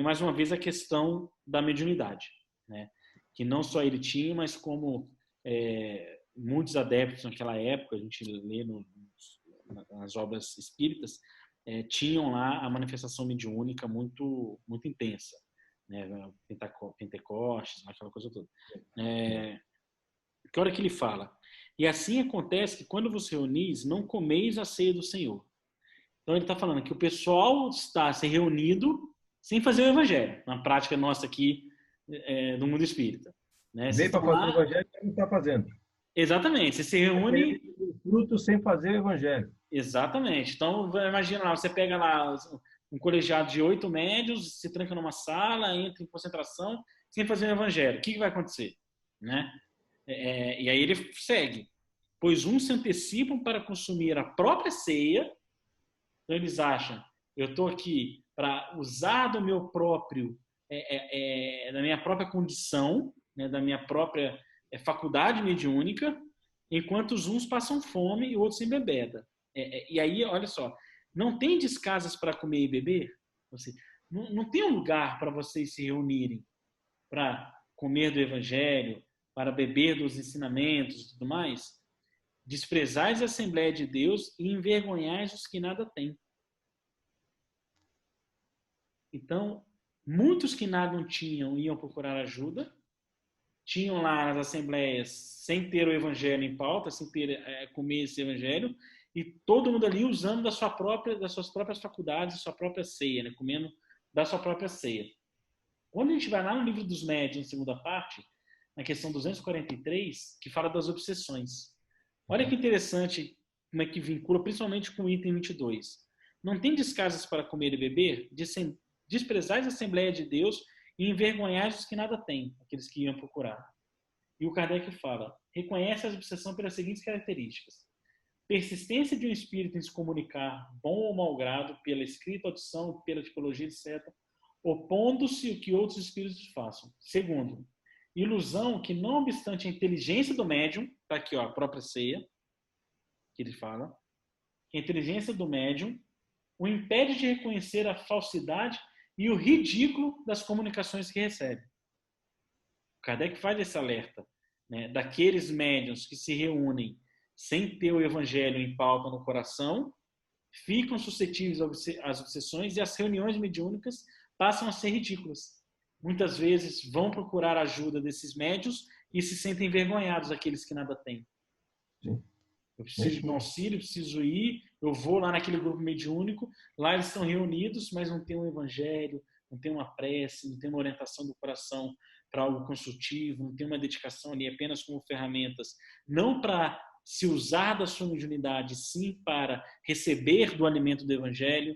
Speaker 1: mais uma vez a questão da mediunidade, né? Que não só ele tinha, mas como muitos adeptos naquela época, a gente lê nas obras espíritas, tinham lá a manifestação mediúnica muito muito intensa, né? Pentecostes, aquela coisa toda. Que hora que ele fala? E assim acontece que quando vos reunis, não comeis a ceia do Senhor. Então ele está falando que o pessoal está se reunido sem fazer o evangelho, na prática nossa aqui do mundo espírita. Né?
Speaker 2: Veio para fazer o evangelho e não está fazendo.
Speaker 1: Exatamente, você se reúne...
Speaker 2: Fruto sem fazer o evangelho.
Speaker 1: Exatamente. Então, imagina lá, você pega lá um colegiado de 8 médios, se tranca numa sala, entra em concentração, sem fazer o evangelho. O que vai acontecer? Né? E aí ele segue. Pois uns se antecipam para consumir a própria ceia. Então eles acham, eu estou aqui para usar do meu próprio, da minha própria condição, né, da minha própria faculdade mediúnica, enquanto os uns passam fome e outros se embebedam. E aí, olha só, não tem descasas para comer e beber? Não tem um lugar para vocês se reunirem para comer do evangelho, para beber dos ensinamentos e tudo mais? Desprezais a Assembleia de Deus e envergonhais os que nada têm. Então, muitos que nada tinham iam procurar ajuda, tinham lá nas assembleias sem ter o evangelho em pauta, sem ter comer esse evangelho, e todo mundo ali usando das suas próprias faculdades, sua própria ceia, né? Comendo da sua própria ceia. Quando a gente vai lá no livro dos médiuns, segunda parte, na questão 243, que fala das obsessões. Olha que interessante como é que vincula, principalmente com o item 22. Não tem descasas para comer e beber? Desprezais a Assembleia de Deus e envergonhais os que nada têm, aqueles que iam procurar. E o Kardec fala, reconhece a obsessão pelas seguintes características. Persistência de um espírito em se comunicar, bom ou mau grado, pela escrita, audição, pela tipologia, etc., opondo-se o que outros espíritos façam. Segundo, ilusão que, não obstante a inteligência do médium, está aqui ó, a própria ceia, que ele fala, que a inteligência do médium o impede de reconhecer a falsidade e o ridículo das comunicações que recebe. O Kardec faz esse alerta, né, daqueles médiuns que se reúnem sem ter o evangelho em pauta no coração, ficam suscetíveis às obsessões e as reuniões mediúnicas passam a ser ridículas. Muitas vezes vão procurar a ajuda desses médiuns e se sentem envergonhados, aqueles que nada têm.
Speaker 2: Sim.
Speaker 1: Eu preciso de um auxílio, preciso ir, eu vou lá naquele grupo mediúnico, lá eles estão reunidos, mas não tem um evangelho, não tem uma prece, não tem uma orientação do coração para algo consultivo, não tem uma dedicação ali apenas como ferramentas, não para se usar da sua mediunidade, sim para receber do alimento do evangelho.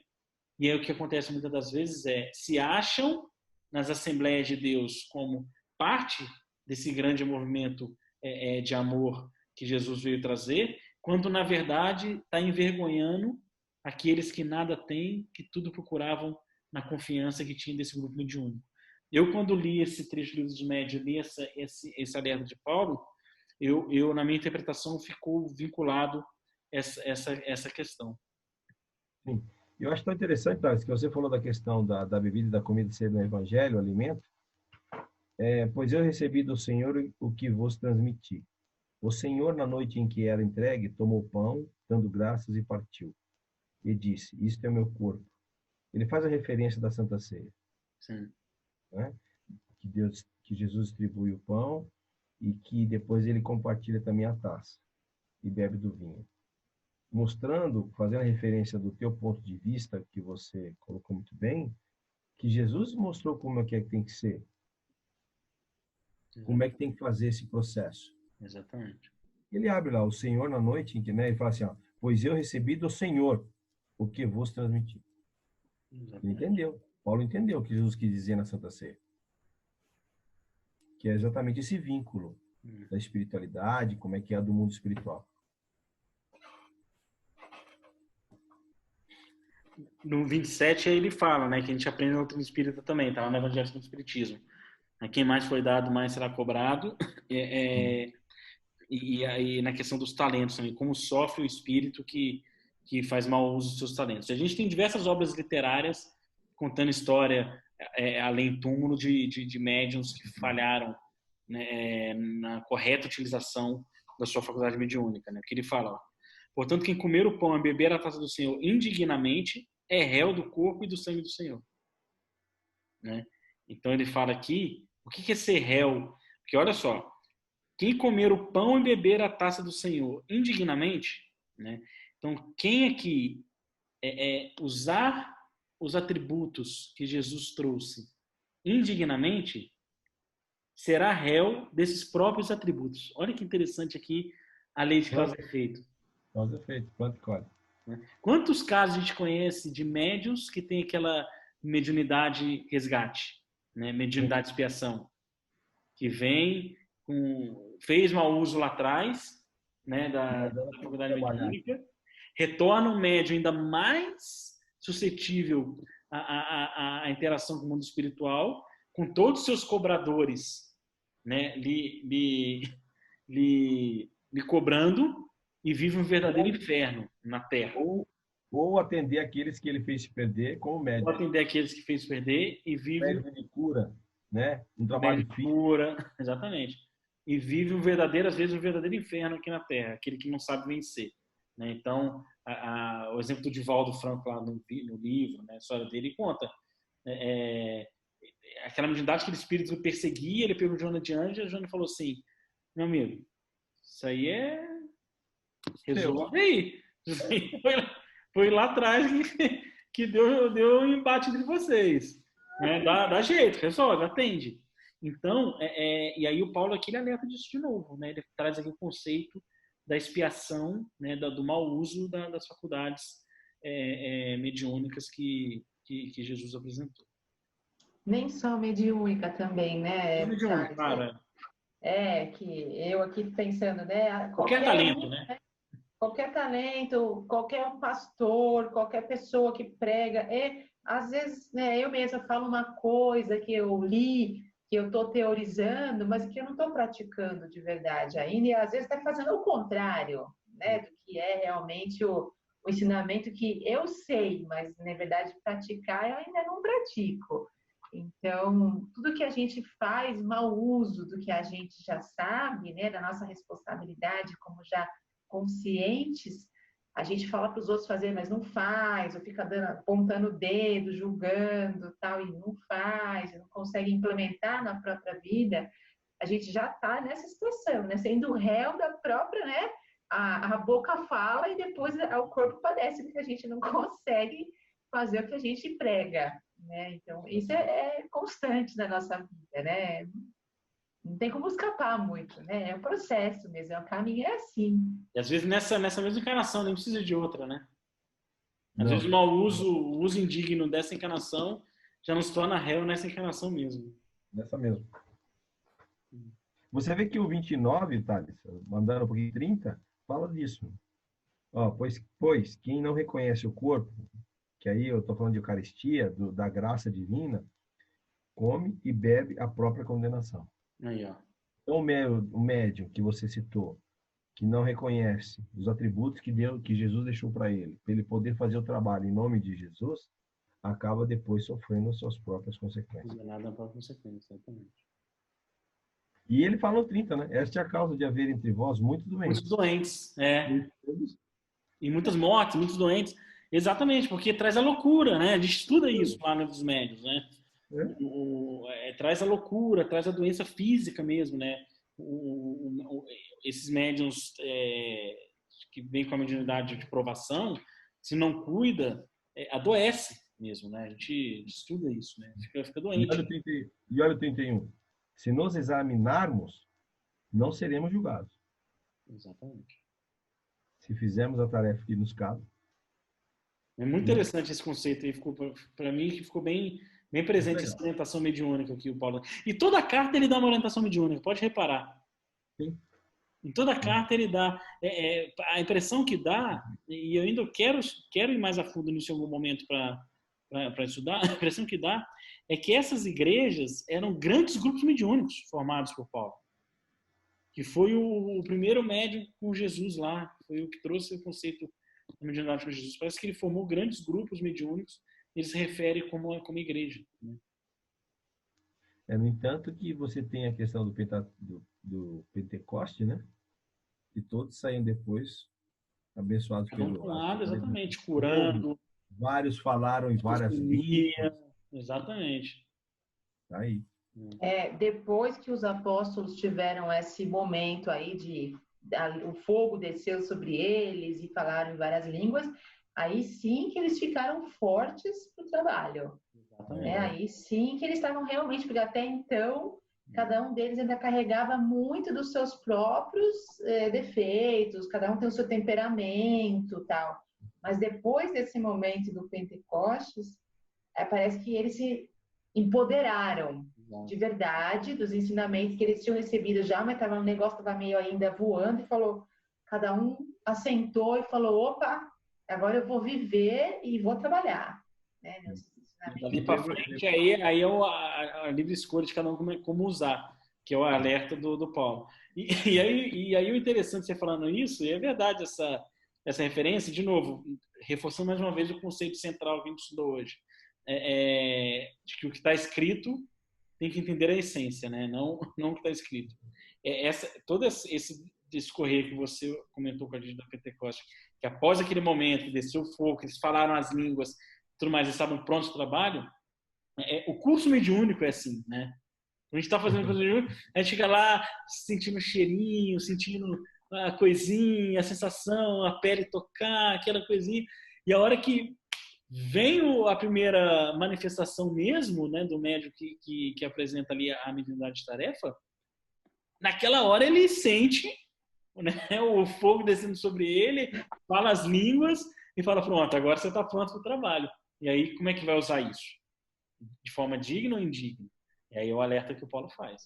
Speaker 1: E aí o que acontece muitas das vezes se acham nas Assembleias de Deus como parte desse grande movimento de amor que Jesus veio trazer, quando na verdade está envergonhando aqueles que nada têm, que tudo procuravam na confiança que tinha desse grupo mediúnico. Eu, quando li esse trecho do Livro dos Médiuns, li esse alerta de Paulo, eu na minha interpretação ficou vinculado essa questão.
Speaker 2: Sim. Eu acho tão interessante, Thales, que você falou da questão da bebida e da comida ser no evangelho, o alimento. Pois eu recebi do Senhor o que vos transmiti. O Senhor, na noite em que era entregue, tomou pão, dando graças e partiu. E disse, isto é o meu corpo. Ele faz a referência da Santa Ceia.
Speaker 1: Sim.
Speaker 2: Né? Que Jesus distribui o pão e que depois ele compartilha também a taça e bebe do vinho. Mostrando, fazendo a referência do teu ponto de vista, que você colocou muito bem, que Jesus mostrou como é que tem que ser. Como é que tem que fazer esse processo.
Speaker 1: Exatamente.
Speaker 2: Ele abre lá, o Senhor na noite em que, né, ele fala assim, ó, pois eu recebi do Senhor o que vos transmiti. Ele entendeu. Paulo entendeu o que Jesus quis dizer na Santa Ceia. Que é exatamente esse vínculo da espiritualidade, como é que é do mundo espiritual.
Speaker 1: No 27 aí ele fala, né, que a gente aprende na doutrina espírita também, tá lá no Evangelho do Espiritismo. A quem mais foi dado, mais será cobrado. E aí na questão dos talentos também, como sofre o espírito que faz mau uso dos seus talentos. A gente tem diversas obras literárias contando história além túmulo de médiuns que falharam, né, na correta utilização da sua faculdade mediúnica, né? Que ele fala, ó, portanto, quem comer o pão e beber a taça do Senhor indignamente é réu do corpo e do sangue do Senhor, né? Então ele fala aqui, o que é ser réu? Porque olha só, quem comer o pão e beber a taça do Senhor indignamente, né? Então, quem aqui usar os atributos que Jesus trouxe indignamente, será réu desses próprios atributos. Olha que interessante aqui a lei de causa e efeito.
Speaker 2: Causa e efeito, planta e colhe.
Speaker 1: Quantos casos a gente conhece de médiuns que tem aquela mediunidade resgate, né? Mediunidade expiação, que vem fez mau uso lá atrás, né, da faculdade mediúnica, retorna um médium ainda mais suscetível à interação com o mundo espiritual, com todos os seus cobradores, né, lhe cobrando, e vive um verdadeiro inferno na Terra.
Speaker 2: Ou atender aqueles que ele fez perder como médico.
Speaker 1: Ou atender aqueles que fez perder e vive...
Speaker 2: Médico de cura, né? Um trabalho
Speaker 1: de cura, exatamente. E vive às vezes, um verdadeiro inferno aqui na Terra, aquele que não sabe vencer, né? Então, o exemplo do Divaldo Franco lá no livro, né, a história dele conta aquela mediunidade, aquele espírito que perseguia, ele pegou Joana de Anjos, e a Joana falou assim, meu amigo, isso aí resolve aí. Foi lá atrás que deu um embate entre vocês. Né? Dá jeito, resolve, atende. Então, e aí o Paulo aqui ele alerta disso de novo, né? Ele traz aqui o conceito da expiação, né? Do mau uso das faculdades mediúnicas que Jesus apresentou.
Speaker 3: Nem só mediúnica também, né?
Speaker 1: Mediúnica, cara.
Speaker 3: Que eu aqui pensando, né?
Speaker 1: Qualquer talento, né?
Speaker 3: Qualquer talento, qualquer pastor, qualquer pessoa que prega, às vezes, né, eu mesma falo uma coisa que eu li, que eu estou teorizando, mas que eu não estou praticando de verdade ainda, e às vezes está fazendo o contrário, né, do que é realmente o ensinamento que eu sei, mas na verdade praticar eu ainda não pratico. Então, tudo que a gente faz, mau uso do que a gente já sabe, né, da nossa responsabilidade, como já conscientes, a gente fala para os outros fazer, mas não faz, ou fica apontando o dedo, julgando, tal, e não faz, não consegue implementar na própria vida, a gente já está nessa situação, né? Sendo réu da própria, né? A boca fala e depois o corpo padece, porque a gente não consegue fazer o que a gente prega, né? Então, isso é constante na nossa vida, né? Não tem como escapar muito, né? É um processo mesmo, o caminho é assim.
Speaker 1: E às vezes nessa mesma encarnação, nem precisa de outra, né? Às vezes o uso indigno dessa encarnação já nos torna réu nessa encarnação mesmo.
Speaker 2: Nessa mesmo. Você vê que o 29, Thales, mandando um pouquinho 30, fala disso. Ó, pois quem não reconhece o corpo, que aí eu estou falando de Eucaristia, da graça divina, come e bebe a própria condenação.
Speaker 1: Aí, ó.
Speaker 2: Então, o médium que você citou, que não reconhece os atributos que Jesus deixou para ele poder fazer o trabalho em nome de Jesus, acaba depois sofrendo as suas próprias consequências.
Speaker 1: Nada na própria consequência, exatamente.
Speaker 2: E ele falou 30, né? Esta é a causa de haver entre vós muitos doentes.
Speaker 1: Muitos doentes, E muitas mortes, muitos doentes. Exatamente, porque traz a loucura, né? A gente estuda isso lá nos médios, né? Traz a loucura, traz a doença física mesmo, né? Esses médiums que vêm com a mediunidade de provação, se não cuida, adoece mesmo, né? A gente estuda isso, né? Fica doente.
Speaker 2: E olha o 31. Se nos examinarmos, não seremos julgados.
Speaker 1: Exatamente.
Speaker 2: Se fizermos a tarefa que nos cabe.
Speaker 1: É muito interessante esse conceito aí, ficou para mim que ficou bem presente essa orientação mediúnica que o Paulo. E toda a carta ele dá uma orientação mediúnica, pode reparar.
Speaker 2: Sim.
Speaker 1: Em toda a carta ele dá a impressão que dá, e eu ainda quero ir mais a fundo nisso em algum momento para estudar. A impressão que dá é que essas igrejas eram grandes grupos mediúnicos formados por Paulo, que foi o primeiro médium com Jesus lá, foi o que trouxe o conceito da mediunidade com Jesus. Parece que ele formou grandes grupos mediúnicos, ele se refere como igreja. Né?
Speaker 2: No entanto, que você tem a questão do Pentecoste, né? E todos saem depois abençoados pelo
Speaker 1: lado, exatamente, curando.
Speaker 2: Vários falaram em várias línguas.
Speaker 1: Exatamente.
Speaker 2: Tá aí.
Speaker 3: Depois que os apóstolos tiveram esse momento aí o fogo desceu sobre eles e falaram em várias línguas, aí sim que eles ficaram fortes para o trabalho. Aí sim que eles estavam realmente, porque até então cada um deles ainda carregava muito dos seus próprios defeitos, cada um tem o seu temperamento, tal. Mas depois desse momento do Pentecostes, parece que eles se empoderaram de verdade dos ensinamentos que eles tinham recebido já, mas o negócio estava meio ainda voando, e falou, cada um assentou e falou, opa, agora eu vou viver e vou trabalhar, né?
Speaker 1: Dali para frente, aí é a livre escolha de cada um como usar, que é o alerta do Paulo. E aí o interessante você falando isso, e é verdade essa referência, de novo, reforçando mais uma vez o conceito central que a gente estudou hoje, de que o que está escrito tem que entender a essência, né? Não o que está escrito. Todo esse discorrer que você comentou com a gente da Pentecoste, que após aquele momento que desceu o fogo, que eles falaram as línguas, tudo mais, eles estavam prontos para o trabalho, o curso mediúnico é assim, né? A gente está fazendo curso mediúnico, a gente fica lá sentindo o cheirinho, sentindo a coisinha, a sensação, a pele tocar, aquela coisinha, e a hora que vem a primeira manifestação mesmo, né, do médium que apresenta ali a mediunidade de tarefa, naquela hora ele sente, né, o fogo descendo sobre ele, fala as línguas e fala, pronto, agora você está pronto para o trabalho. E aí, como é que vai usar isso? De forma digna ou indigna? E aí é o alerta que o Paulo faz.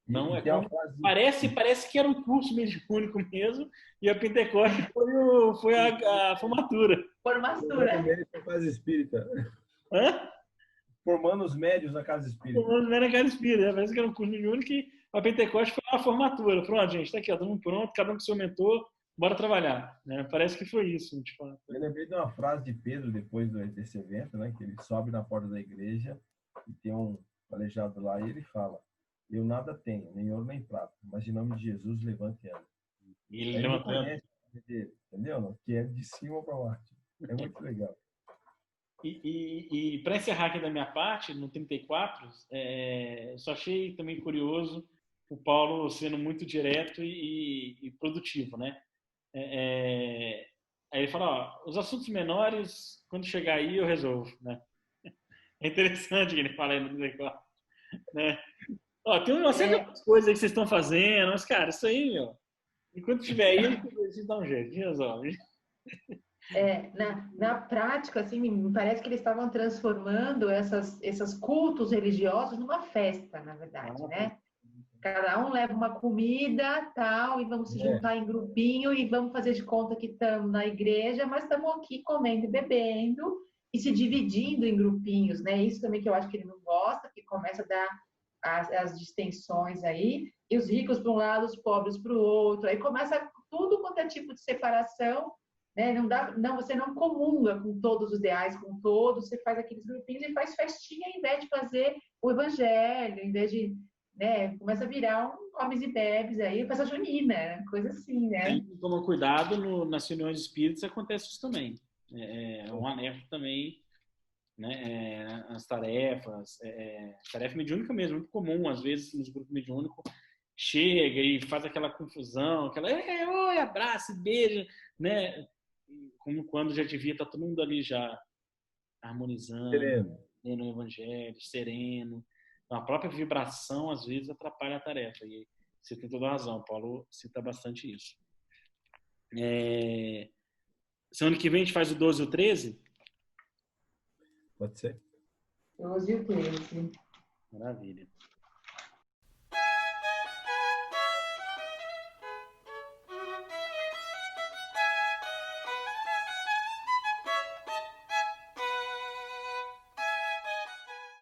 Speaker 1: Não é como... Parece que era um curso mediúnico mesmo, e a Pentecoste foi a formatura.
Speaker 3: Formatura.
Speaker 2: Na casa espírita.
Speaker 1: Hã?
Speaker 2: Formando os médios na casa espírita.
Speaker 1: Formando os médios na casa espírita. Parece que era um curso mediúnico e a Pentecoste foi a formatura. Pronto, gente, tá aqui, ó, todo mundo pronto, cada um com seu mentor, bora trabalhar. Né? Parece que foi isso, de fato.
Speaker 2: Eu lembrei de uma frase de Pedro depois desse evento, né? Que ele sobe na porta da igreja e tem um aleijado lá e ele fala: eu nada tenho, nem ouro nem prata, mas em nome de Jesus levante e ande.
Speaker 1: E ele levantando.
Speaker 2: Entendeu? Que é de cima para baixo. É muito legal.
Speaker 1: E para encerrar aqui da minha parte, no 34, só achei também curioso o Paulo sendo muito direto e produtivo, né? Aí ele fala, ó, os assuntos menores, quando chegar aí eu resolvo, né? É interessante que ele fala aí no 34, né? Ó, tem uma série de coisas aí que vocês estão fazendo, mas, cara, isso aí, meu, enquanto estiver aí, a gente dá um jeito, a gente resolve.
Speaker 3: Na prática, assim, me parece que eles estavam transformando esses cultos religiosos numa festa, na verdade, né? Cada um leva uma comida, tal, e vamos se juntar em grupinho e vamos fazer de conta que estamos na igreja, mas estamos aqui comendo e bebendo e se dividindo em grupinhos, né? Isso também que eu acho que ele não gosta, que começa a dar as distensões aí, e os ricos para um lado, os pobres para o outro, aí começa tudo quanto é tipo de separação, né? Você não comunga com todos os ideais, com todos, você faz aqueles grupinhos e faz festinha em vez de fazer o evangelho, em vez de, né, começa a virar comes e bebes aí, festa junina, né? Coisa assim, né?
Speaker 1: Tem que tomar cuidado nas reuniões espíritas, acontece isso também. É um alerta também, né, as tarefas, tarefa mediúnica mesmo, muito comum, às vezes, nos grupos mediúnicos, chega e faz aquela confusão, aquela, oi, abraço, beijo, né, como quando já devia estar todo mundo ali já harmonizando, lendo o evangelho, sereno. Então, a própria vibração, às vezes, atrapalha a tarefa, e você tem toda a razão, Paulo cita bastante isso. Semana que vem a gente faz o 12 e o 13?
Speaker 2: Pode ser?
Speaker 3: 12 e o 13.
Speaker 1: Maravilha.